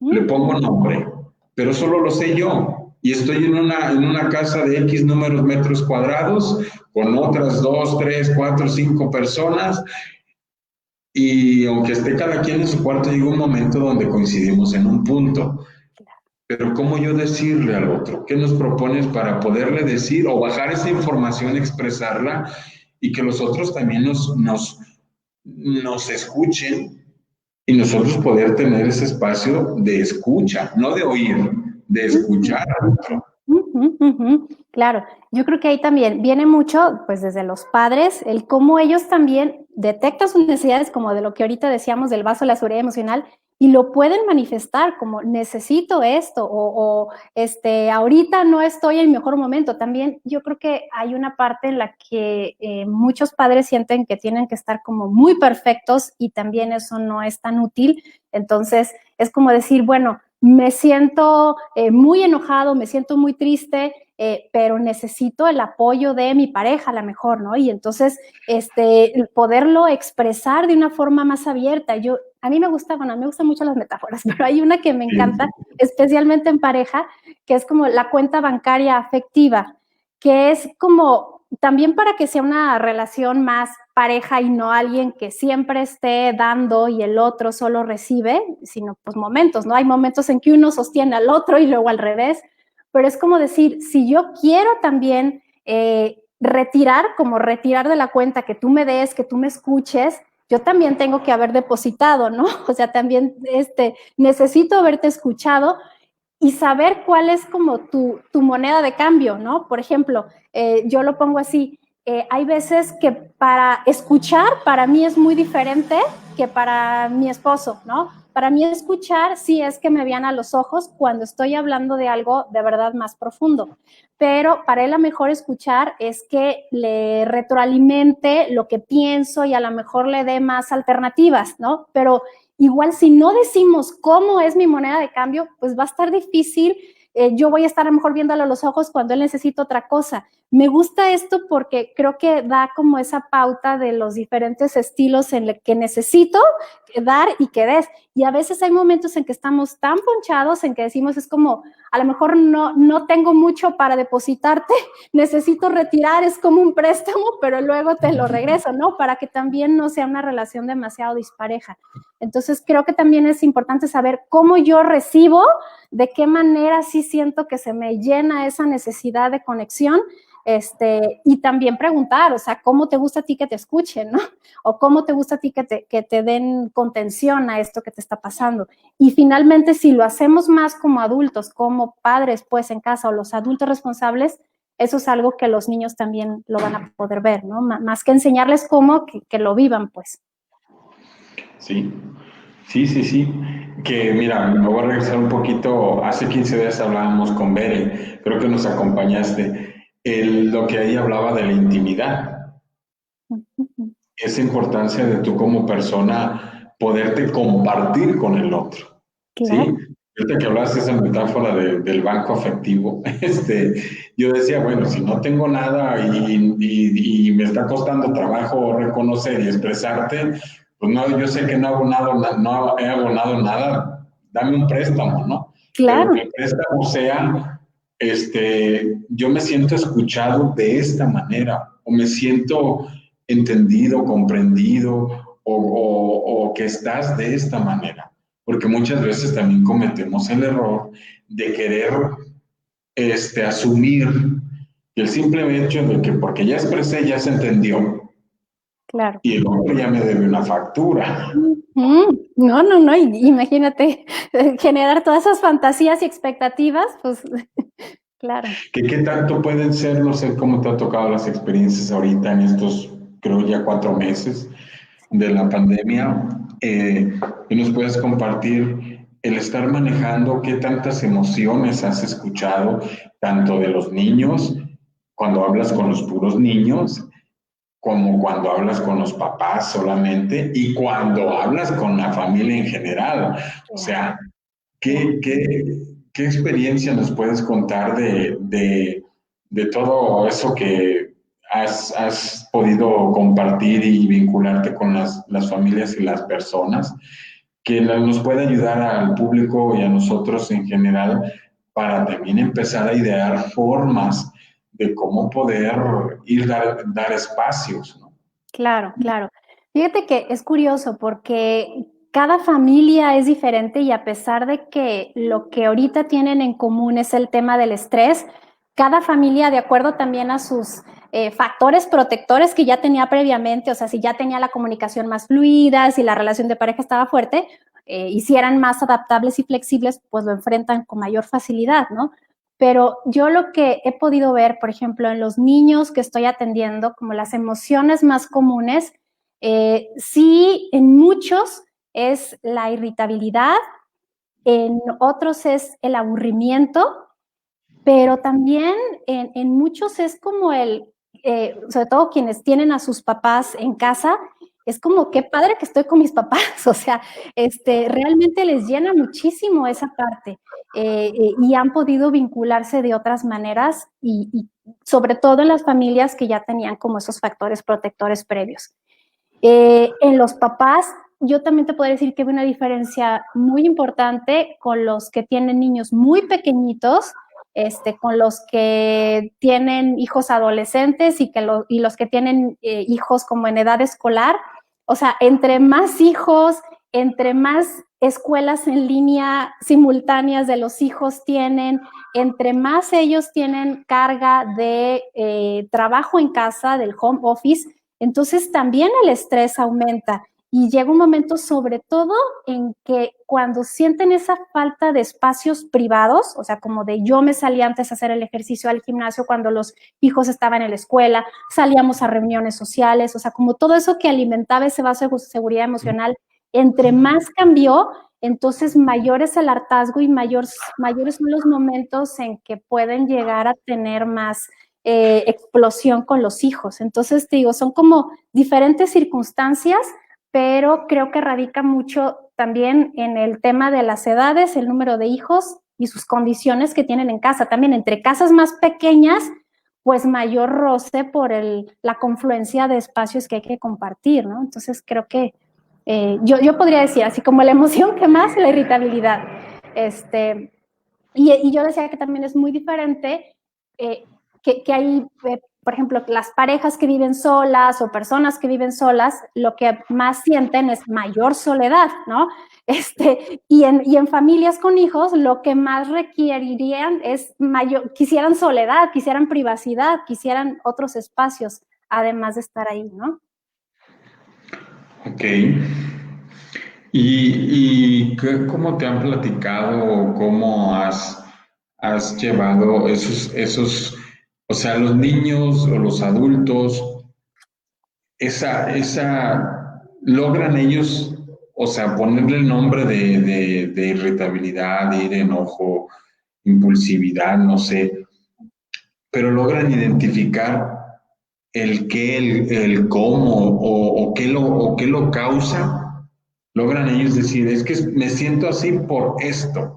Le pongo nombre, pero solo lo sé yo. Y estoy en una casa de X números metros cuadrados con otras 2, 3, 4, 5 personas. Y aunque esté cada quien en su cuarto, llega un momento donde coincidimos en un punto. Pero ¿cómo yo decirle al otro? ¿Qué nos propones para poderle decir o bajar esa información, expresarla y que los otros también nos escuchen y nosotros poder tener ese espacio de escucha, no de oír, de escuchar al otro? Claro, yo creo que ahí también viene mucho, pues desde los padres, el cómo ellos también detectan sus necesidades, como de lo que ahorita decíamos del vaso de la seguridad emocional, y lo pueden manifestar como necesito esto o ahorita no estoy en mi mejor momento. También yo creo que hay una parte en la que muchos padres sienten que tienen que estar como muy perfectos y también eso no es tan útil. Entonces es como decir, bueno, me siento muy enojado, me siento muy triste, pero necesito el apoyo de mi pareja a lo mejor, ¿no? Y entonces poderlo expresar de una forma más abierta. A mí me gustan mucho las metáforas, pero hay una que me encanta, especialmente en pareja, que es como la cuenta bancaria afectiva, que es como también para que sea una relación más pareja y no alguien que siempre esté dando y el otro solo recibe, sino pues momentos, ¿no? Hay momentos en que uno sostiene al otro y luego al revés, pero es como decir, si yo quiero también retirar de la cuenta, que tú me des, que tú me escuches, yo también tengo que haber depositado, ¿no? O sea, también necesito haberte escuchado y saber cuál es como tu moneda de cambio, ¿no? Por ejemplo, yo lo pongo así, hay veces que para escuchar, para mí es muy diferente que para mi esposo, ¿no? Para mí escuchar sí es que me vean a los ojos cuando estoy hablando de algo de verdad más profundo, pero para él a lo mejor escuchar es que le retroalimente lo que pienso y a lo mejor le dé más alternativas, ¿no? Pero igual si no decimos cómo es mi moneda de cambio, pues va a estar difícil. Yo voy a estar a lo mejor viéndole a los ojos cuando él necesita otra cosa. Me gusta esto porque creo que da como esa pauta de los diferentes estilos en el que necesito dar y que des. Y a veces hay momentos en que estamos tan ponchados en que decimos, es como, a lo mejor no tengo mucho para depositarte, necesito retirar, es como un préstamo, pero luego te lo regreso, ¿no? Para que también no sea una relación demasiado dispareja. Entonces creo que también es importante saber cómo yo recibo, de qué manera sí siento que se me llena esa necesidad de conexión. Y también preguntar, o sea, ¿cómo te gusta a ti que te escuchen, no? O ¿cómo te gusta a ti que te den contención a esto que te está pasando? Y finalmente, si lo hacemos más como adultos, como padres, pues, en casa, o los adultos responsables, eso es algo que los niños también lo van a poder ver, ¿no? Más que enseñarles cómo, que lo vivan, pues. Sí, sí. Que mira, me voy a regresar un poquito. Hace 15 días hablábamos con Bere, creo que nos acompañaste. Lo que ahí hablaba de la intimidad, esa importancia de tú como persona poderte compartir con el otro, ¿sí? Claro. Ahorita que hablaste esa metáfora del banco afectivo, yo decía, bueno, si no tengo nada y me está costando trabajo reconocer y expresarte, pues no, yo sé que no he abonado nada, dame un préstamo, ¿no? Pero Claro. que el préstamo sea, yo me siento escuchado de esta manera, o me siento entendido, comprendido, o que estás de esta manera. Porque muchas veces también cometemos el error de querer asumir que el simple hecho de que porque ya expresé, ya se entendió, Claro. y el otro ya me debe una factura. No, imagínate generar todas esas fantasías y expectativas, pues claro. ¿Qué tanto pueden ser? No sé cómo te han tocado las experiencias ahorita en estos, creo ya 4 meses de la pandemia. ¿Qué nos puedes compartir el estar manejando? ¿Qué tantas emociones has escuchado, tanto de los niños, cuando hablas con los puros niños, como cuando hablas con los papás solamente y cuando hablas con la familia en general? O sea, ¿qué experiencia nos puedes contar de todo eso que has podido compartir y vincularte con las familias y las personas, que nos puede ayudar al público y a nosotros en general para también empezar a idear formas de cómo poder dar espacios, ¿no? Claro. Fíjate que es curioso porque cada familia es diferente y a pesar de que lo que ahorita tienen en común es el tema del estrés, cada familia, de acuerdo también a sus factores protectores que ya tenía previamente, o sea, si ya tenía la comunicación más fluida, si la relación de pareja estaba fuerte, y si eran más adaptables y flexibles, pues lo enfrentan con mayor facilidad, ¿no? Pero yo lo que he podido ver, por ejemplo, en los niños que estoy atendiendo, como las emociones más comunes, sí, en muchos es la irritabilidad, en otros es el aburrimiento, pero también en muchos es como sobre todo quienes tienen a sus papás en casa, es como qué padre que estoy con mis papás, o sea, realmente les llena muchísimo esa parte y han podido vincularse de otras maneras y sobre todo en las familias que ya tenían como esos factores protectores previos. En los papás, yo también te puedo decir que hay una diferencia muy importante con los que tienen niños muy pequeñitos, con los que tienen hijos adolescentes y los que tienen hijos como en edad escolar. O sea, entre más hijos, entre más escuelas en línea simultáneas de los hijos tienen, entre más ellos tienen carga de trabajo en casa, del home office, entonces también el estrés aumenta y llega un momento sobre todo en que cuando sienten esa falta de espacios privados, o sea, como de yo me salía antes a hacer el ejercicio al gimnasio cuando los hijos estaban en la escuela, salíamos a reuniones sociales, o sea, como todo eso que alimentaba ese vaso de seguridad emocional, entre más cambió, entonces mayor es el hartazgo y mayores son los momentos en que pueden llegar a tener más explosión con los hijos. Entonces, te digo, son como diferentes circunstancias, pero creo que radica mucho también en el tema de las edades, el número de hijos y sus condiciones que tienen en casa. También entre casas más pequeñas, pues mayor roce por la confluencia de espacios que hay que compartir, ¿no? Entonces creo que yo podría decir, así como la emoción que más, la irritabilidad. Y yo decía que también es muy diferente que hay, por ejemplo, las parejas que viven solas o personas que viven solas, lo que más sienten es mayor soledad, ¿no? Y en familias con hijos, lo que más requerirían es quisieran soledad, quisieran privacidad, quisieran otros espacios, además de estar ahí, ¿no? Ok. ¿Y cómo te han platicado o cómo has llevado o sea, los niños o los adultos, logran ellos, o sea, ponerle el nombre de irritabilidad, de enojo, impulsividad, no sé, pero logran identificar el qué, el cómo o qué lo causa, logran ellos decir, es que me siento así por esto.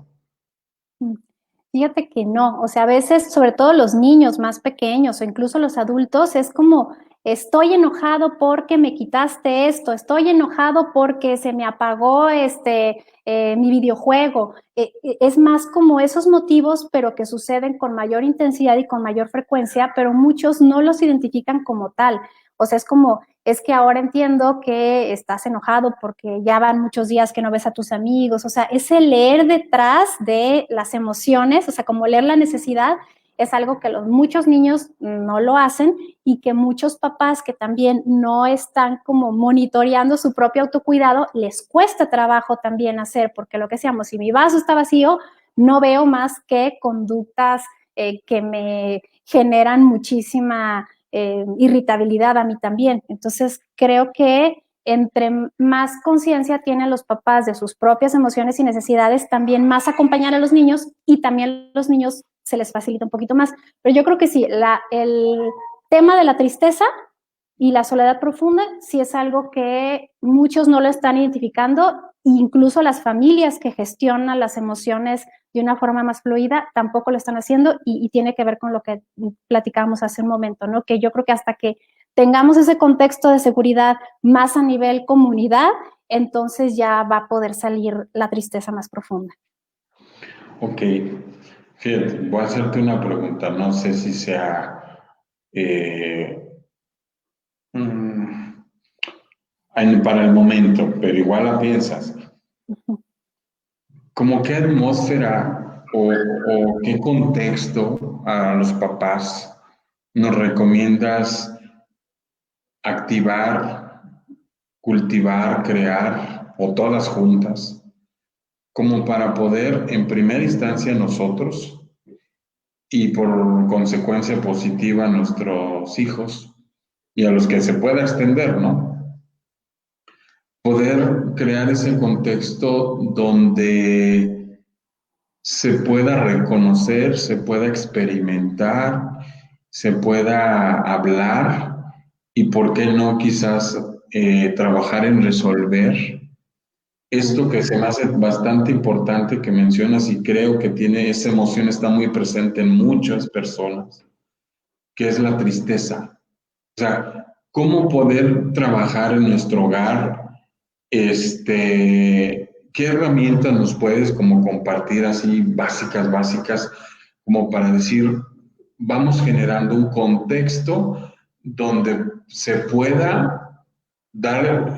Fíjate que no, o sea, a veces, sobre todo los niños más pequeños o incluso los adultos, es como, estoy enojado porque me quitaste esto, estoy enojado porque se me apagó mi videojuego. Es más como esos motivos, pero que suceden con mayor intensidad y con mayor frecuencia, pero muchos no los identifican como tal. O sea, es como, es que ahora entiendo que estás enojado porque ya van muchos días que no ves a tus amigos. O sea, ese leer detrás de las emociones, o sea, como leer la necesidad, es algo que muchos niños no lo hacen y que muchos papás que también no están como monitoreando su propio autocuidado, les cuesta trabajo también hacer, porque lo que decíamos, si mi vaso está vacío, no veo más que conductas que me generan muchísima irritabilidad a mí también. Entonces, creo que entre más conciencia tienen los papás de sus propias emociones y necesidades, también más acompañar a los niños y también los niños se les facilita un poquito más. Pero yo creo que sí, el tema de la tristeza y la soledad profunda sí es algo que muchos no lo están identificando, incluso las familias que gestionan las emociones de una forma más fluida tampoco lo están haciendo y tiene que ver con lo que platicábamos hace un momento, ¿no? Que yo creo que hasta que tengamos ese contexto de seguridad más a nivel comunidad, entonces ya va a poder salir la tristeza más profunda. Ok, fíjate, voy a hacerte una pregunta, no sé si sea para el momento, pero igual la piensas. ¿Cómo qué atmósfera o qué contexto a los papás nos recomiendas activar, cultivar, crear o todas juntas, como para poder en primera instancia nosotros y por consecuencia positiva a nuestros hijos y a los que se pueda extender, ¿no? Poder crear ese contexto donde se pueda reconocer, se pueda experimentar, se pueda hablar y, ¿por qué no, quizás trabajar en resolver esto que se me hace bastante importante que mencionas y creo que tiene esa emoción, está muy presente en muchas personas, que es la tristeza? O sea, ¿cómo poder trabajar en nuestro hogar? ¿Qué herramientas nos puedes como compartir así básicas, como para decir, vamos generando un contexto donde se pueda dar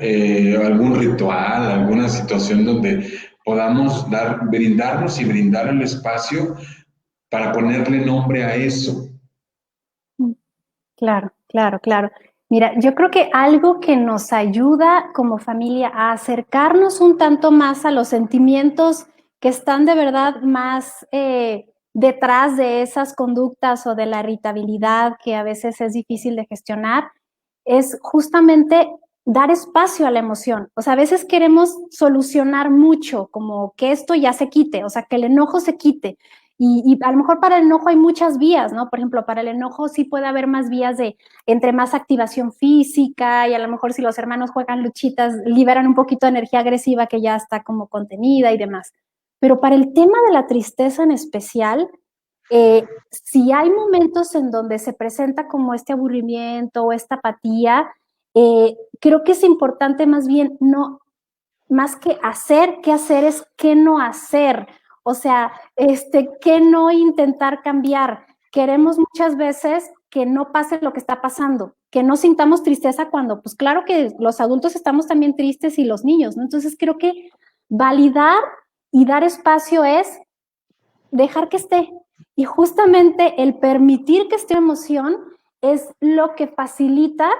algún ritual, alguna situación donde podamos brindarnos y brindar el espacio para ponerle nombre a eso? Claro, claro, claro. Mira, yo creo que algo que nos ayuda como familia a acercarnos un tanto más a los sentimientos que están de verdad más detrás de esas conductas o de la irritabilidad que a veces es difícil de gestionar, es justamente dar espacio a la emoción. O sea, a veces queremos solucionar mucho, como que esto ya se quite, o sea, que el enojo se quite. Y a lo mejor para el enojo hay muchas vías, ¿no? Por ejemplo, para el enojo sí puede haber más vías de entre más activación física y a lo mejor si los hermanos juegan luchitas, liberan un poquito de energía agresiva que ya está como contenida y demás. Pero para el tema de la tristeza en especial, si hay momentos en donde se presenta como este aburrimiento o esta apatía, creo que es importante más bien no, más que hacer, qué hacer es qué no hacer. O sea, qué no intentar cambiar. Queremos muchas veces que no pase lo que está pasando, que no sintamos tristeza cuando, pues claro que los adultos estamos también tristes y los niños, ¿no? Entonces creo que validar y dar espacio es dejar que esté. Y justamente el permitir que esté emoción es lo que facilita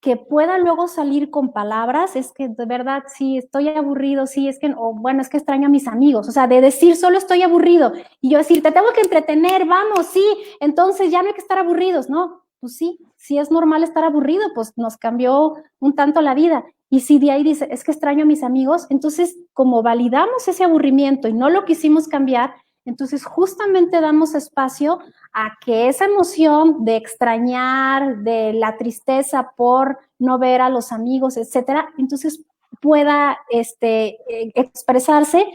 que pueda luego salir con palabras, es que de verdad sí, estoy aburrido, sí, es que, o bueno, es que extraño a mis amigos, o sea, de decir solo estoy aburrido, y yo decir, te tengo que entretener, vamos, sí, entonces ya no hay que estar aburridos, ¿no? Pues sí, sí es normal estar aburrido, pues nos cambió un tanto la vida, y si de ahí dice, es que extraño a mis amigos, entonces como validamos ese aburrimiento y no lo quisimos cambiar, entonces justamente damos espacio a que esa emoción de extrañar, de la tristeza por no ver a los amigos, etcétera, entonces pueda expresarse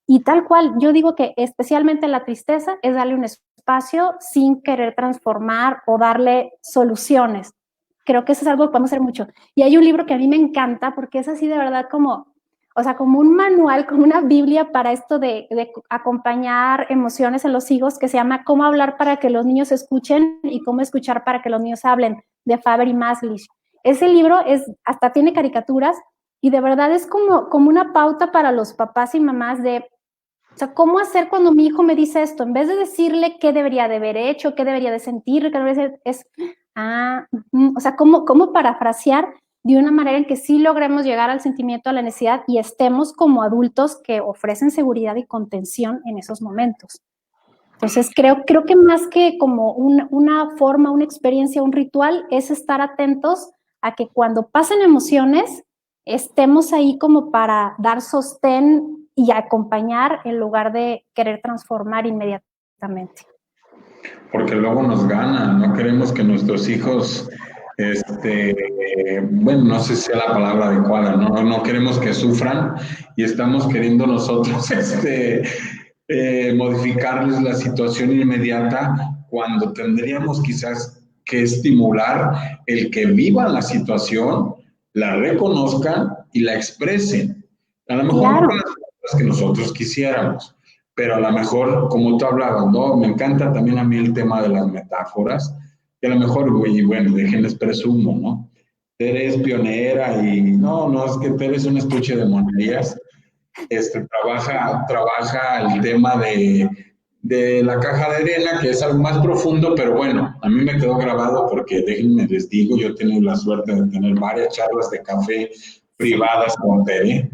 y tal cual. Yo digo que especialmente la tristeza es darle un espacio sin querer transformar o darle soluciones. Creo que eso es algo que podemos hacer mucho. Y hay un libro que a mí me encanta porque es así de verdad como, o sea, como un manual, como una Biblia para esto de acompañar emociones en los hijos, que se llama Cómo hablar para que los niños escuchen y cómo escuchar para que los niños hablen, de Faber y Maslich. Ese libro hasta tiene caricaturas y de verdad es como una pauta para los papás y mamás de, o sea, ¿cómo hacer cuando mi hijo me dice esto? En vez de decirle qué debería de haber hecho, qué debería de sentir, qué debería de es, o sea, ¿cómo parafrasear de una manera en que sí logremos llegar al sentimiento, a la necesidad y estemos como adultos que ofrecen seguridad y contención en esos momentos? Entonces, creo que más que como una forma, una experiencia, un ritual, es estar atentos a que cuando pasen emociones, estemos ahí como para dar sostén y acompañar en lugar de querer transformar inmediatamente. Porque luego nos gana, no queremos que nuestros hijos, bueno, no sé si sea la palabra adecuada, no queremos que sufran y estamos queriendo nosotros, modificarles la situación inmediata cuando tendríamos quizás que estimular el que vivan la situación, la reconozcan y la expresen. A lo mejor claro. No con las palabras que nosotros quisiéramos, pero a lo mejor, como tú hablabas, ¿no? Me encanta también a mí el tema de las metáforas, que a lo mejor, y bueno, déjenles presumo, ¿no? Tere es pionera y no, es que Tere es un estuche de monerías. Trabaja el tema de la caja de arena, que es algo más profundo, pero bueno, a mí me quedó grabado porque, déjenme les digo, yo he tenido la suerte de tener varias charlas de café privadas con Tere,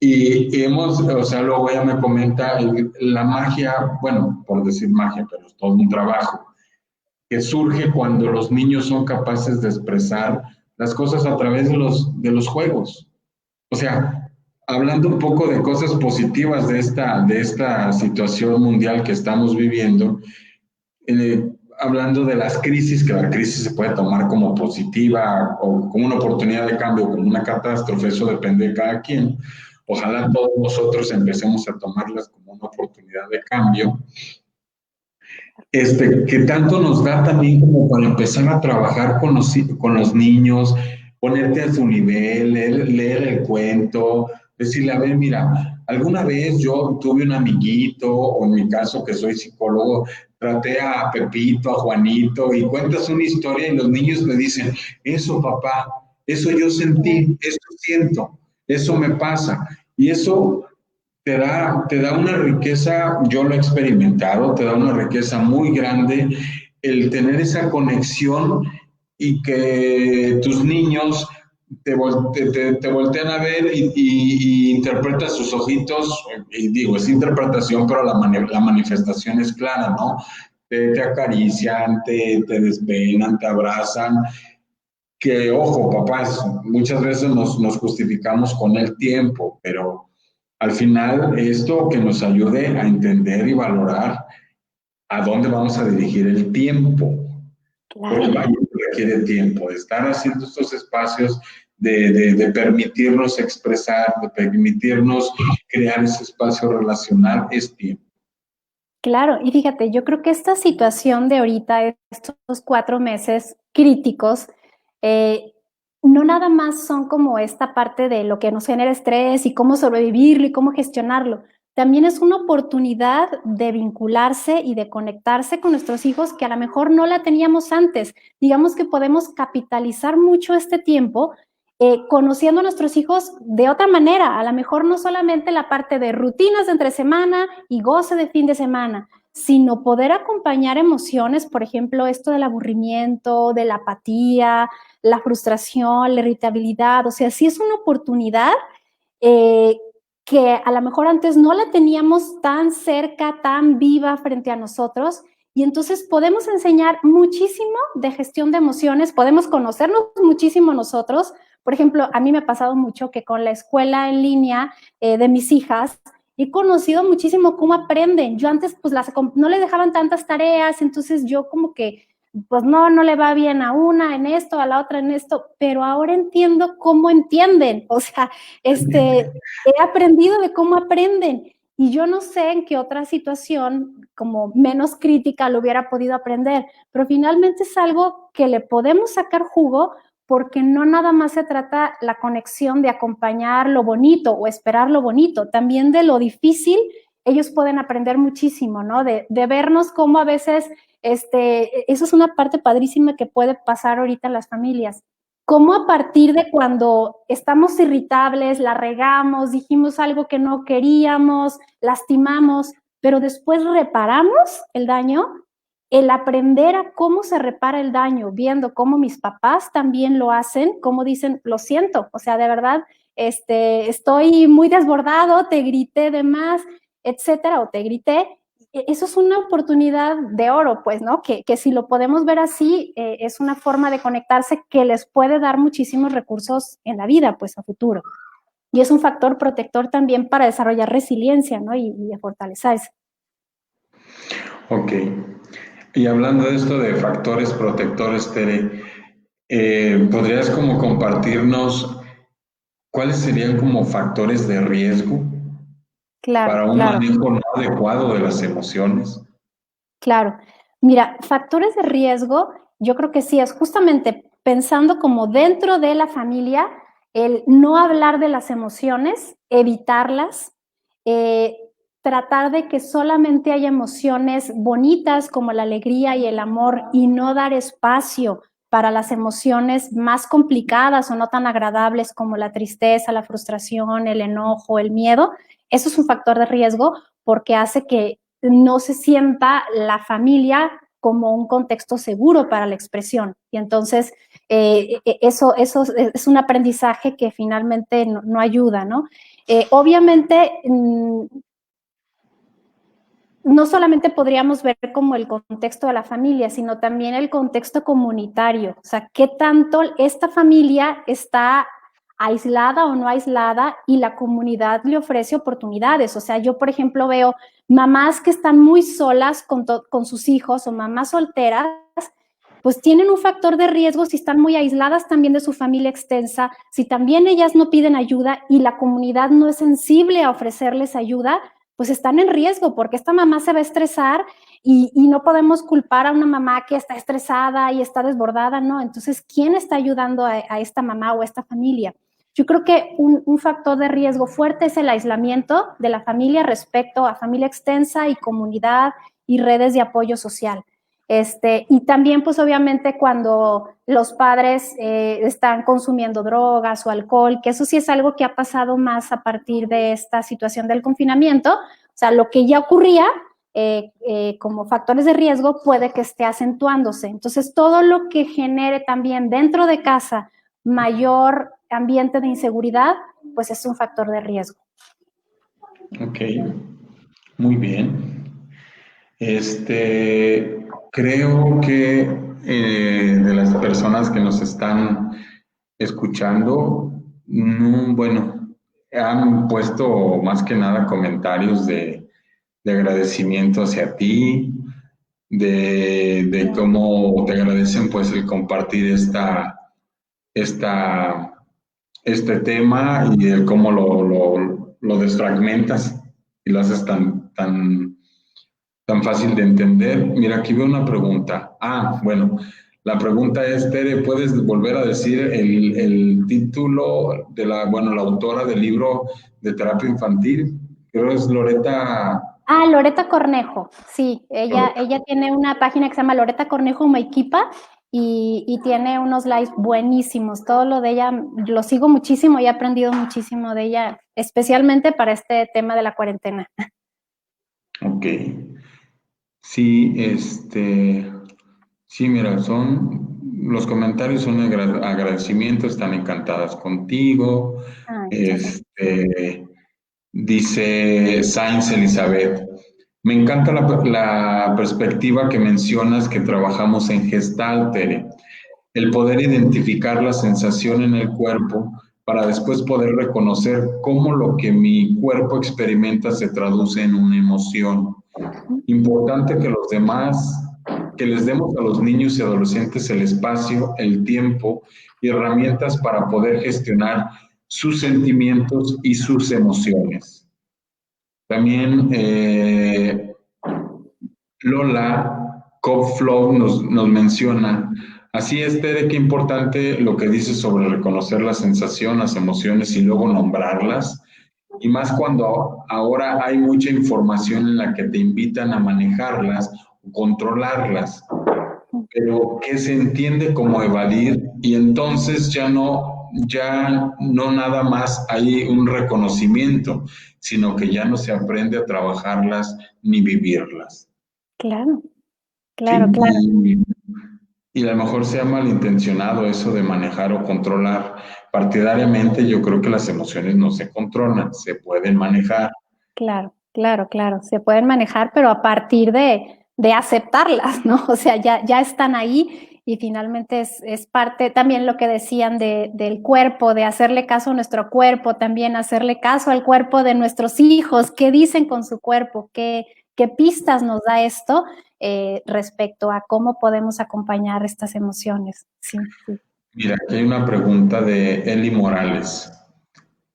y hemos, o sea, luego ella me comenta la magia, bueno, por decir magia, pero es todo un trabajo, que surge cuando los niños son capaces de expresar las cosas a través de los juegos. O sea, hablando un poco de cosas positivas de esta situación mundial que estamos viviendo, hablando de las crisis, que la crisis se puede tomar como positiva o como una oportunidad de cambio, como una catástrofe, eso depende de cada quien. Ojalá todos nosotros empecemos a tomarlas como una oportunidad de cambio, que tanto nos da también como para empezar a trabajar con los niños, ponerte a su nivel, leer el cuento, decirle, a ver, mira, alguna vez yo tuve un amiguito, o en mi caso que soy psicólogo, traté a Pepito, a Juanito, y cuentas una historia y los niños me dicen, eso papá, eso yo sentí, eso siento, eso me pasa. Y eso te da una riqueza, yo lo he experimentado, te da una riqueza muy grande el tener esa conexión y que tus niños te voltean a ver y interpretas sus ojitos, y digo, es interpretación, pero la manifestación es clara, ¿no? Te acarician, te despeinan, te abrazan, que ojo, papás, muchas veces nos justificamos con el tiempo, pero al final esto que nos ayude a entender y valorar a dónde vamos a dirigir el tiempo. Claro. Pues vaya, requiere tiempo, de estar haciendo estos espacios, de permitirnos expresar, de permitirnos crear ese espacio relacional, es tiempo. Claro, y fíjate, yo creo que esta situación de ahorita, estos 4 meses críticos, no nada más son como esta parte de lo que nos genera estrés y cómo sobrevivirlo y cómo gestionarlo. También es una oportunidad de vincularse y de conectarse con nuestros hijos que a lo mejor no la teníamos antes. Digamos que podemos capitalizar mucho este tiempo conociendo a nuestros hijos de otra manera, a lo mejor no solamente la parte de rutinas de entre semana y goce de fin de semana, sino poder acompañar emociones, por ejemplo, esto del aburrimiento, de la apatía, la frustración, la irritabilidad, o sea, sí es una oportunidad que a lo mejor antes no la teníamos tan cerca, tan viva frente a nosotros, y entonces podemos enseñar muchísimo de gestión de emociones, podemos conocernos muchísimo nosotros. Por ejemplo, a mí me ha pasado mucho que con la escuela en línea de mis hijas, he conocido muchísimo cómo aprenden. Yo antes pues no les dejaban tantas tareas, entonces yo como que pues no le va bien a una en esto, a la otra en esto, pero ahora entiendo cómo entienden. O sea, he aprendido de cómo aprenden. Y yo no sé en qué otra situación como menos crítica lo hubiera podido aprender, pero finalmente es algo que le podemos sacar jugo porque no nada más se trata la conexión de acompañar lo bonito o esperar lo bonito, también de lo difícil ellos pueden aprender muchísimo, ¿no? De vernos cómo a veces, eso es una parte padrísima que puede pasar ahorita en las familias. Cómo a partir de cuando estamos irritables, la regamos, dijimos algo que no queríamos, lastimamos, pero después reparamos el daño, el aprender a cómo se repara el daño, viendo cómo mis papás también lo hacen, cómo dicen, lo siento, o sea, de verdad, estoy muy desbordado, te grité de más, etcétera, o te grité. Eso es una oportunidad de oro, pues, ¿no? Que si lo podemos ver así, es una forma de conectarse que les puede dar muchísimos recursos en la vida, pues, a futuro. Y es un factor protector también para desarrollar resiliencia, ¿no? Y fortalecerse. Ok. Y hablando de esto de factores protectores, Tere, ¿podrías como compartirnos cuáles serían como factores de riesgo para un manejo no adecuado de las emociones? Claro. Mira, factores de riesgo, yo creo que sí, es justamente pensando como dentro de la familia, el no hablar de las emociones, evitarlas, tratar de que solamente haya emociones bonitas como la alegría y el amor y no dar espacio para las emociones más complicadas o no tan agradables como la tristeza, la frustración, el enojo, el miedo. Eso es un factor de riesgo porque hace que no se sienta la familia como un contexto seguro para la expresión. Y entonces eso es un aprendizaje que finalmente no ayuda, ¿no? Obviamente, no solamente podríamos ver como el contexto de la familia, sino también el contexto comunitario. O sea, qué tanto esta familia está aislada o no aislada y la comunidad le ofrece oportunidades. O sea, yo, por ejemplo, veo mamás que están muy solas con sus hijos o mamás solteras, pues tienen un factor de riesgo si están muy aisladas también de su familia extensa, si también ellas no piden ayuda y la comunidad no es sensible a ofrecerles ayuda, pues están en riesgo porque esta mamá se va a estresar y no podemos culpar a una mamá que está estresada y está desbordada, ¿no? Entonces, ¿quién está ayudando a esta mamá o a esta familia? Yo creo que un factor de riesgo fuerte es el aislamiento de la familia respecto a familia extensa y comunidad y redes de apoyo social. Y también, pues obviamente cuando los padres están consumiendo drogas o alcohol, que eso sí es algo que ha pasado más a partir de esta situación del confinamiento, o sea, lo que ya ocurría como factores de riesgo, puede que esté acentuándose. Entonces, todo lo que genere también dentro de casa mayor ambiente de inseguridad, pues es un factor de riesgo. Ok, muy bien. Creo que de las personas que nos están escuchando, bueno, han puesto más que nada comentarios de agradecimiento hacia ti, de cómo te agradecen pues el compartir esta, este tema y de cómo lo desfragmentas y lo haces tan fácil de entender. Mira, aquí veo una pregunta. Bueno, la pregunta es, Tere, ¿puedes volver a decir el título de la autora del libro de terapia infantil? Creo que es Loreta. Loreta Cornejo, sí, ella tiene una página que se llama Loreta Cornejo Maiquipa y tiene unos lives buenísimos. Todo lo de ella lo sigo muchísimo y he aprendido muchísimo de ella, especialmente para este tema de la cuarentena. Ok. Sí, sí, mira, los comentarios son agradecimientos, están encantadas contigo. Dice Sainz Elizabeth, me encanta la perspectiva que mencionas que trabajamos en Gestalt, Tere. El poder identificar la sensación en el cuerpo para después poder reconocer cómo lo que mi cuerpo experimenta se traduce en una emoción. Importante que les demos a los niños y adolescentes el espacio, el tiempo y herramientas para poder gestionar sus sentimientos y sus emociones. También Lola Copflow nos menciona, así es, Tere, qué importante lo que dices sobre reconocer la sensación, las emociones y luego nombrarlas. Y más cuando ahora hay mucha información en la que te invitan a manejarlas o controlarlas, pero que se entiende como evadir y entonces ya no nada más hay un reconocimiento, sino que ya no se aprende a trabajarlas ni vivirlas. Claro. Y a lo mejor sea malintencionado eso de manejar o controlar. Partidariamente yo creo que las emociones no se controlan, se pueden manejar. Claro, se pueden manejar, pero a partir de aceptarlas, ¿no? O sea, ya están ahí y finalmente es parte, también lo que decían del cuerpo, de hacerle caso a nuestro cuerpo, también hacerle caso al cuerpo de nuestros hijos, qué dicen con su cuerpo, qué pistas nos da esto respecto a cómo podemos acompañar estas emociones. Sí. Mira, aquí hay una pregunta de Eli Morales.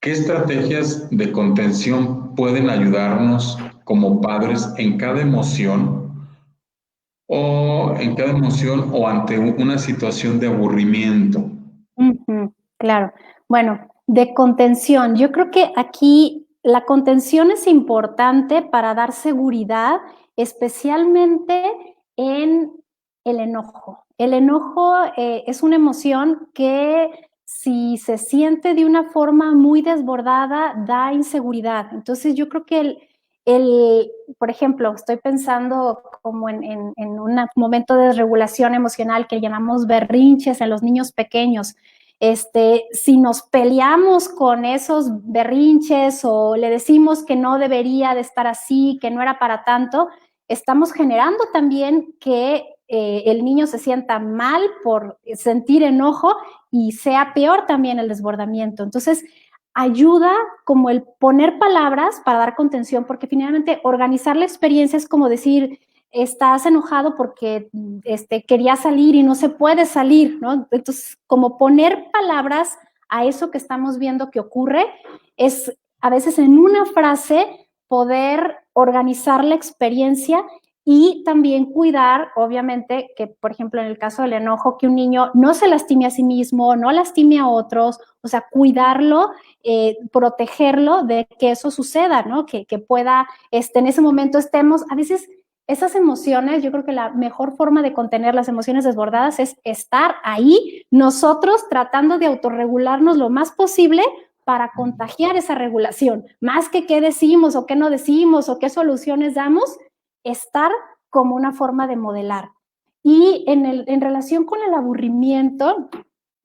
¿Qué estrategias de contención pueden ayudarnos como padres en cada emoción o ante una situación de aburrimiento? Claro. Bueno, de contención. Yo creo que aquí la contención es importante para dar seguridad, especialmente en el enojo. El enojo es una emoción que si se siente de una forma muy desbordada, da inseguridad. Entonces yo creo que por ejemplo, estoy pensando como en un momento de desregulación emocional que llamamos berrinches en los niños pequeños. Si nos peleamos con esos berrinches o le decimos que no debería de estar así, que no era para tanto, estamos generando también que el niño se sienta mal por sentir enojo y sea peor también el desbordamiento. Entonces, ayuda como el poner palabras para dar contención, porque finalmente organizar la experiencia es como decir, estás enojado porque quería salir y no se puede salir, ¿no? Entonces, como poner palabras a eso que estamos viendo que ocurre, es a veces en una frase poder organizar la experiencia y también cuidar, obviamente, que por ejemplo en el caso del enojo, que un niño no se lastime a sí mismo, no lastime a otros, o sea, cuidarlo, protegerlo de que eso suceda, ¿no? Que pueda, en ese momento a veces esas emociones, yo creo que la mejor forma de contener las emociones desbordadas es estar ahí, nosotros tratando de autorregularnos lo más posible para contagiar esa regulación, más que qué decimos o qué no decimos o qué soluciones damos, estar como una forma de modelar. Y en relación con el aburrimiento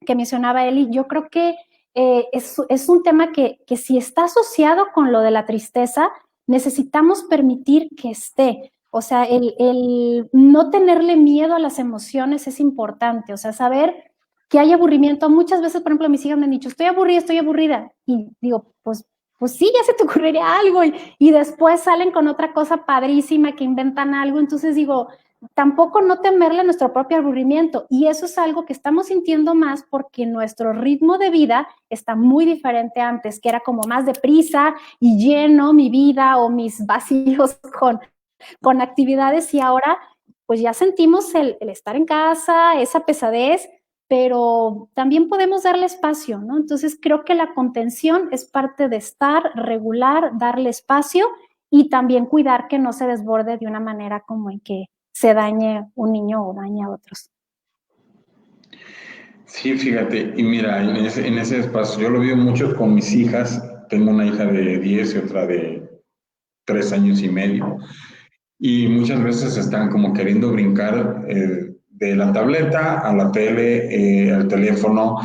que mencionaba Eli, yo creo que es un tema que si está asociado con lo de la tristeza, necesitamos permitir que esté. O sea, el no tenerle miedo a las emociones es importante. O sea, saber que hay aburrimiento. Muchas veces, por ejemplo, mis hijas me han dicho, estoy aburrida, estoy aburrida. Y digo, pues sí, ya se te ocurriría algo. Y después salen con otra cosa padrísima que inventan algo. Entonces digo, tampoco no temerle a nuestro propio aburrimiento. Y eso es algo que estamos sintiendo más porque nuestro ritmo de vida está muy diferente antes, que era como más deprisa y lleno mi vida o mis vacíos con actividades, y ahora pues ya sentimos el estar en casa, esa pesadez, pero también podemos darle espacio, ¿no? Entonces creo que la contención es parte de estar, regular, darle espacio y también cuidar que no se desborde de una manera como en que se dañe un niño o dañe a otros. Sí, fíjate, y mira, en ese espacio, yo lo veo mucho con mis hijas, tengo una hija de 10 y otra de 3 años y medio, y muchas veces están como queriendo brincar de la tableta a la tele, al teléfono,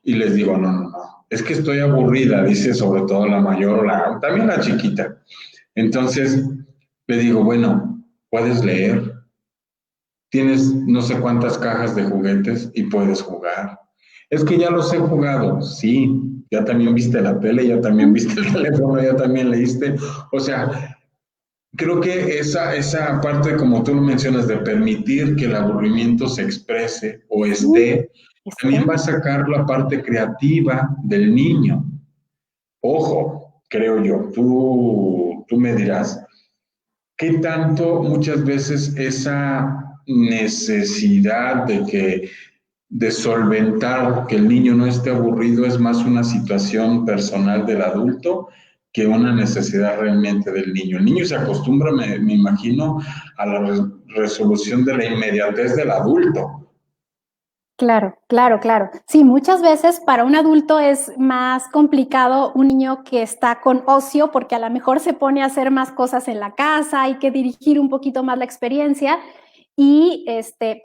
y les digo, no, no, no, es que estoy aburrida, dice sobre todo la mayor, también la chiquita. Entonces, le digo, bueno, puedes leer, tienes no sé cuántas cajas de juguetes y puedes jugar. Es que ya los he jugado, sí, ya también viste la tele, ya también viste el teléfono, ya también leíste. O sea, creo que esa parte, como tú lo mencionas, de permitir que el aburrimiento se exprese o esté, también va a sacar la parte creativa del niño. Ojo, creo yo, tú me dirás, ¿qué tanto muchas veces esa necesidad de solventar que el niño no esté aburrido es más una situación personal del adulto que una necesidad realmente del niño? El niño se acostumbra, me imagino, a la resolución de la inmediatez del adulto. Claro, claro, claro. Sí, muchas veces para un adulto es más complicado un niño que está con ocio porque a lo mejor se pone a hacer más cosas en la casa, hay que dirigir un poquito más la experiencia y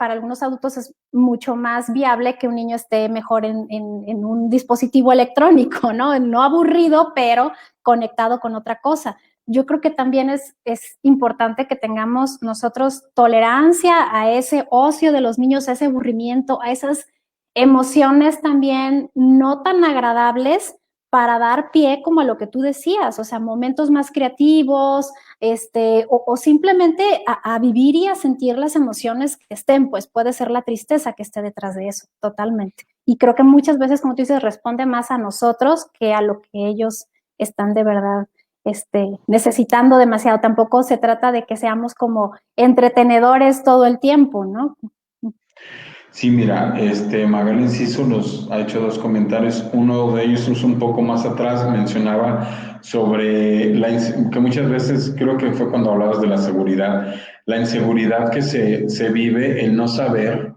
para algunos adultos es mucho más viable que un niño esté mejor en un dispositivo electrónico, ¿no? No aburrido, pero conectado con otra cosa. Yo creo que también es importante que tengamos nosotros tolerancia a ese ocio de los niños, a ese aburrimiento, a esas emociones también no tan agradables para dar pie como a lo que tú decías, o sea, momentos más creativos, o simplemente a vivir y a sentir las emociones que estén, pues puede ser la tristeza que esté detrás de eso, totalmente. Y creo que muchas veces, como tú dices, responde más a nosotros que a lo que ellos están de verdad necesitando demasiado. Tampoco se trata de que seamos como entretenedores todo el tiempo, ¿no? Sí, mira, Magali Enciso nos ha hecho dos comentarios. Uno de ellos es un poco más atrás, mencionaba sobre que muchas veces, creo que fue cuando hablabas de la inseguridad que se vive, el no saber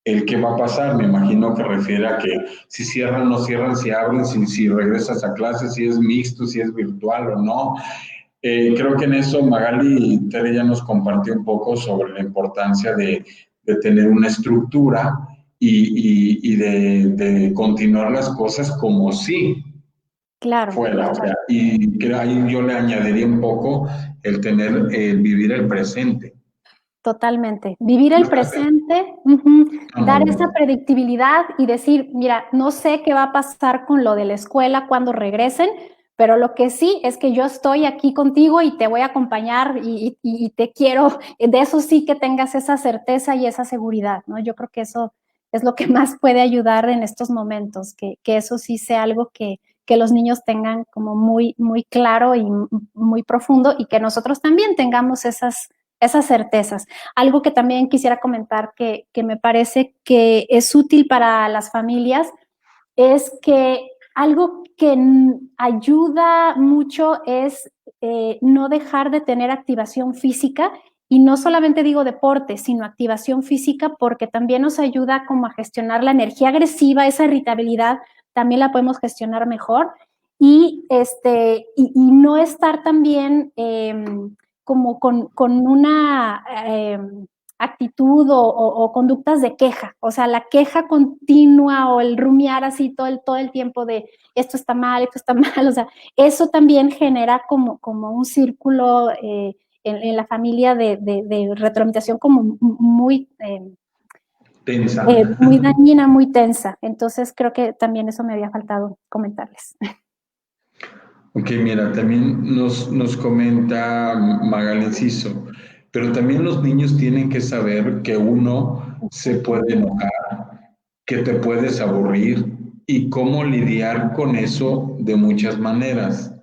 el qué va a pasar. Me imagino que refiere a que si cierran, no cierran, si abren, si regresas a clase, si es mixto, si es virtual o no. Creo que en eso Magali y Tere ya nos compartió un poco sobre la importancia de tener una estructura y de continuar las cosas como si Claro. fuera. O sea, y que ahí yo le añadiría un poco el vivir el presente. Totalmente. Vivir el presente, dar esa predictibilidad y decir, mira, no sé qué va a pasar con lo de la escuela cuando regresen, pero lo que sí es que yo estoy aquí contigo y te voy a acompañar y te quiero. De eso sí que tengas esa certeza y esa seguridad, ¿no? Yo creo que eso es lo que más puede ayudar en estos momentos, que eso sí sea algo que los niños tengan como muy, muy claro y muy profundo y que nosotros también tengamos esas certezas. Algo que también quisiera comentar que me parece que es útil para las familias es que algo que ayuda mucho es no dejar de tener activación física, y no solamente digo deporte, sino activación física, porque también nos ayuda como a gestionar la energía agresiva, esa irritabilidad, también la podemos gestionar mejor, y no estar también como con una actitud o conductas de queja, o sea, la queja continua o el rumiar así todo el tiempo de esto está mal, o sea, eso también genera como un círculo en la familia de retroalimentación como muy Tensa. muy dañina, muy tensa. Entonces creo que también eso me había faltado comentarles. Ok, mira, también nos comenta Magali Enciso, pero también los niños tienen que saber que uno se puede enojar, que te puedes aburrir y cómo lidiar con eso de muchas maneras.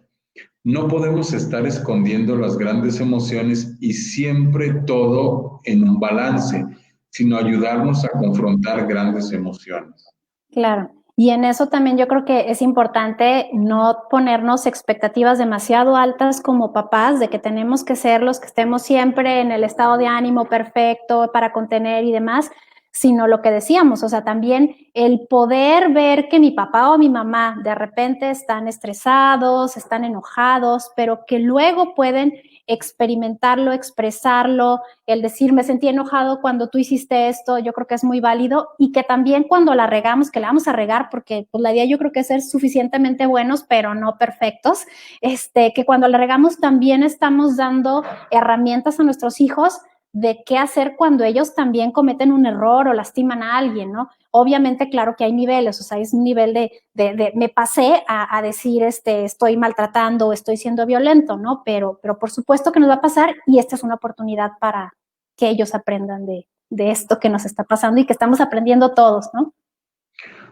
No podemos estar escondiendo las grandes emociones y siempre todo en un balance, sino ayudarnos a confrontar grandes emociones. Claro. Y en eso también yo creo que es importante no ponernos expectativas demasiado altas como papás de que tenemos que ser los que estemos siempre en el estado de ánimo perfecto para contener y demás, sino lo que decíamos, o sea, también el poder ver que mi papá o mi mamá de repente están estresados, están enojados, pero que luego pueden experimentarlo, expresarlo, el decir me sentí enojado cuando tú hiciste esto, yo creo que es muy válido y que también cuando la regamos, que la vamos a regar porque pues la idea yo creo que es ser suficientemente buenos pero no perfectos, que cuando la regamos también estamos dando herramientas a nuestros hijos de qué hacer cuando ellos también cometen un error o lastiman a alguien, ¿no? Obviamente, claro que hay niveles, o sea, es un nivel de me pasé a decir, estoy maltratando o estoy siendo violento, ¿no? Pero por supuesto que nos va a pasar y esta es una oportunidad para que ellos aprendan de esto que nos está pasando y que estamos aprendiendo todos, ¿no?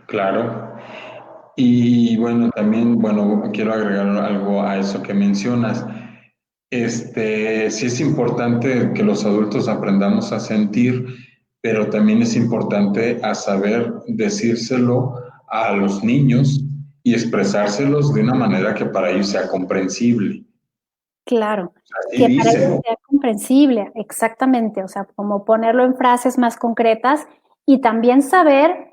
Claro. Y bueno, también, bueno, quiero agregar algo a eso que mencionas. Sí es importante que los adultos aprendamos a sentir, pero también es importante a saber decírselo a los niños y expresárselos de una manera que para ellos sea comprensible. Claro, Así que para ellos díselo. sea comprensible, exactamente, o sea, como ponerlo en frases más concretas y también saber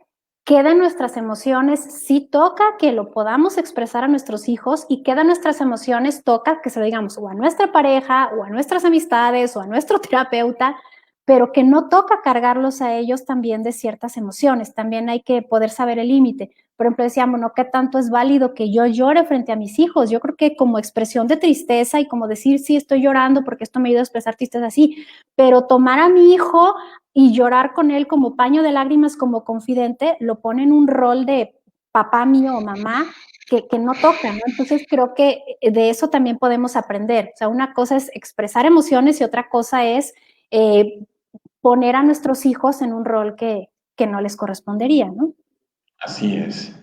qué de nuestras emociones sí toca que lo podamos expresar a nuestros hijos y qué de nuestras emociones toca que se lo digamos o a nuestra pareja o a nuestras amistades o a nuestro terapeuta, pero que no toca cargarlos a ellos también de ciertas emociones, también hay que poder saber el límite. Por ejemplo, decíamos, ¿no? ¿Qué tanto es válido que yo llore frente a mis hijos? Yo creo que como expresión de tristeza y como decir, sí, estoy llorando porque esto me ayuda a expresar tristeza, sí, pero tomar a mi hijo y llorar con él como paño de lágrimas, como confidente, lo pone en un rol de papá mío o mamá que no toca, ¿no? Entonces creo que de eso también podemos aprender. O sea, una cosa es expresar emociones y otra cosa es poner a nuestros hijos en un rol que no les correspondería, ¿no? Así es.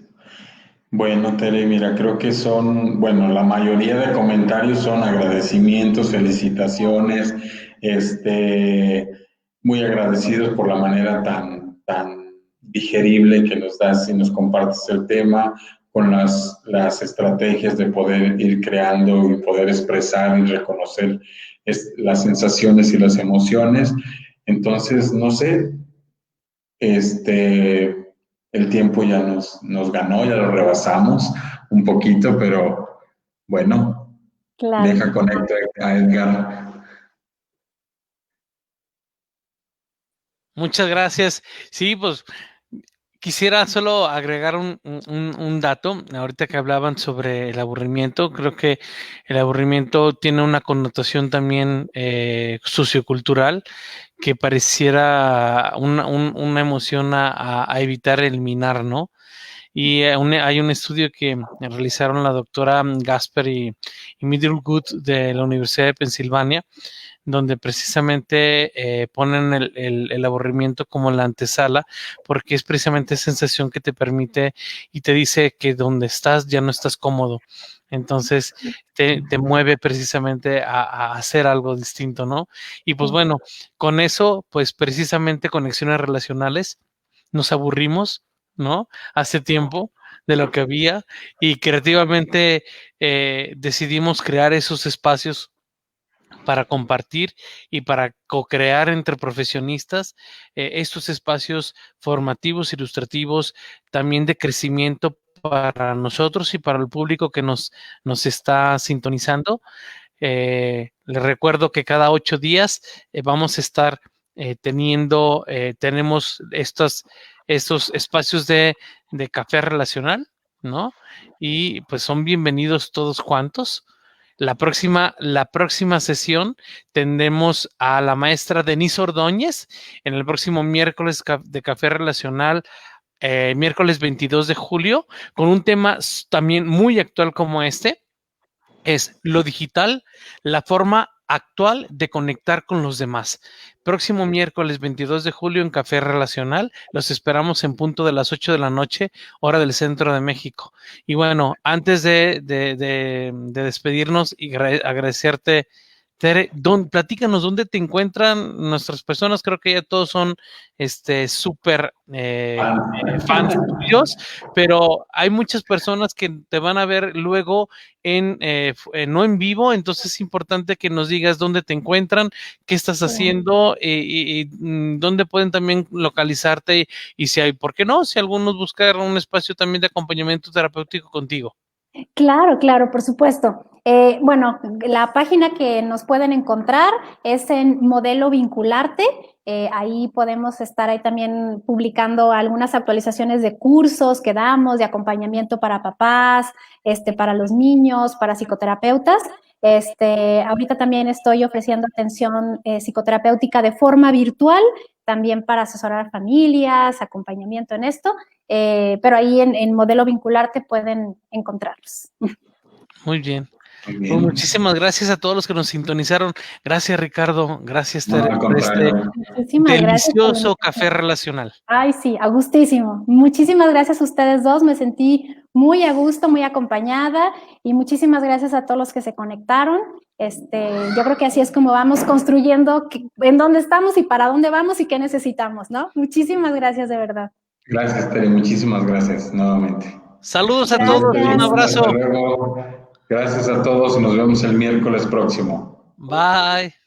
Bueno, Tere, mira, creo que son, bueno, la mayoría de comentarios son agradecimientos, felicitaciones, muy agradecidos por la manera tan digerible que nos das y nos compartes el tema, con las estrategias de poder ir creando y poder expresar y reconocer las sensaciones y las emociones. Entonces, no sé, el tiempo ya nos ganó, ya lo rebasamos un poquito, pero bueno, Claro. deja conectar a Edgar. Muchas gracias. Sí, pues quisiera solo agregar un dato. Ahorita que hablaban sobre el aburrimiento, creo que el aburrimiento tiene una connotación también sociocultural que pareciera una emoción a evitar eliminar, ¿no? Y hay un estudio que realizaron la doctora Gasper y Middlegood de la Universidad de Pensilvania, donde precisamente ponen el aburrimiento como la antesala, porque es precisamente esa sensación que te permite y te dice que donde estás ya no estás cómodo. Entonces te mueve precisamente a hacer algo distinto, ¿no? Y pues bueno, con eso, pues precisamente conexiones relacionales, nos aburrimos, ¿no? Hace tiempo de lo que había y creativamente decidimos crear esos espacios para compartir y para co-crear entre profesionistas estos espacios formativos, ilustrativos, también de crecimiento para nosotros y para el público que nos está sintonizando. Les recuerdo que cada 8 días vamos a estar tenemos estos espacios de café relacional, ¿no? Y pues son bienvenidos todos cuantos. La próxima sesión tendremos a la maestra Denise Ordóñez en el próximo miércoles de Café Relacional, miércoles 22 de julio, con un tema también muy actual como este. Es lo digital, la forma actual de conectar con los demás. Próximo miércoles 22 de julio en Café Relacional. Los esperamos en punto de las 8 de la noche, hora del centro de México. Y bueno, antes de despedirnos y agradecerte, Tere, platícanos dónde te encuentran nuestras personas. Creo que ya todos son súper fans tuyos, pero hay muchas personas que te van a ver luego no en vivo, entonces es importante que nos digas dónde te encuentran, qué estás haciendo y dónde pueden también localizarte y si hay, ¿por qué no? Si algunos buscan un espacio también de acompañamiento terapéutico contigo. Claro, claro, por supuesto. Bueno, la página que nos pueden encontrar es en Modelo Vincularte. Ahí podemos estar ahí también publicando algunas actualizaciones de cursos que damos, de acompañamiento para papás, para los niños, para psicoterapeutas. Ahorita también estoy ofreciendo atención psicoterapéutica de forma virtual, también para asesorar a familias, acompañamiento en esto. Pero ahí en Modelo Vincularte pueden encontrarlos. Muy bien. Pues muchísimas gracias a todos los que nos sintonizaron. Gracias, Ricardo. Gracias, Tere, por este delicioso café relacional. Ay, sí, a gustísimo. Muchísimas gracias a ustedes dos. Me sentí muy a gusto, muy acompañada y muchísimas gracias a todos los que se conectaron. Yo creo que así es como vamos construyendo en dónde estamos y para dónde vamos y qué necesitamos, ¿no? Muchísimas gracias, de verdad. Gracias, Tere. Muchísimas gracias nuevamente. Saludos a todos. Un abrazo. Hasta luego. Gracias a todos y nos vemos el miércoles próximo. Bye.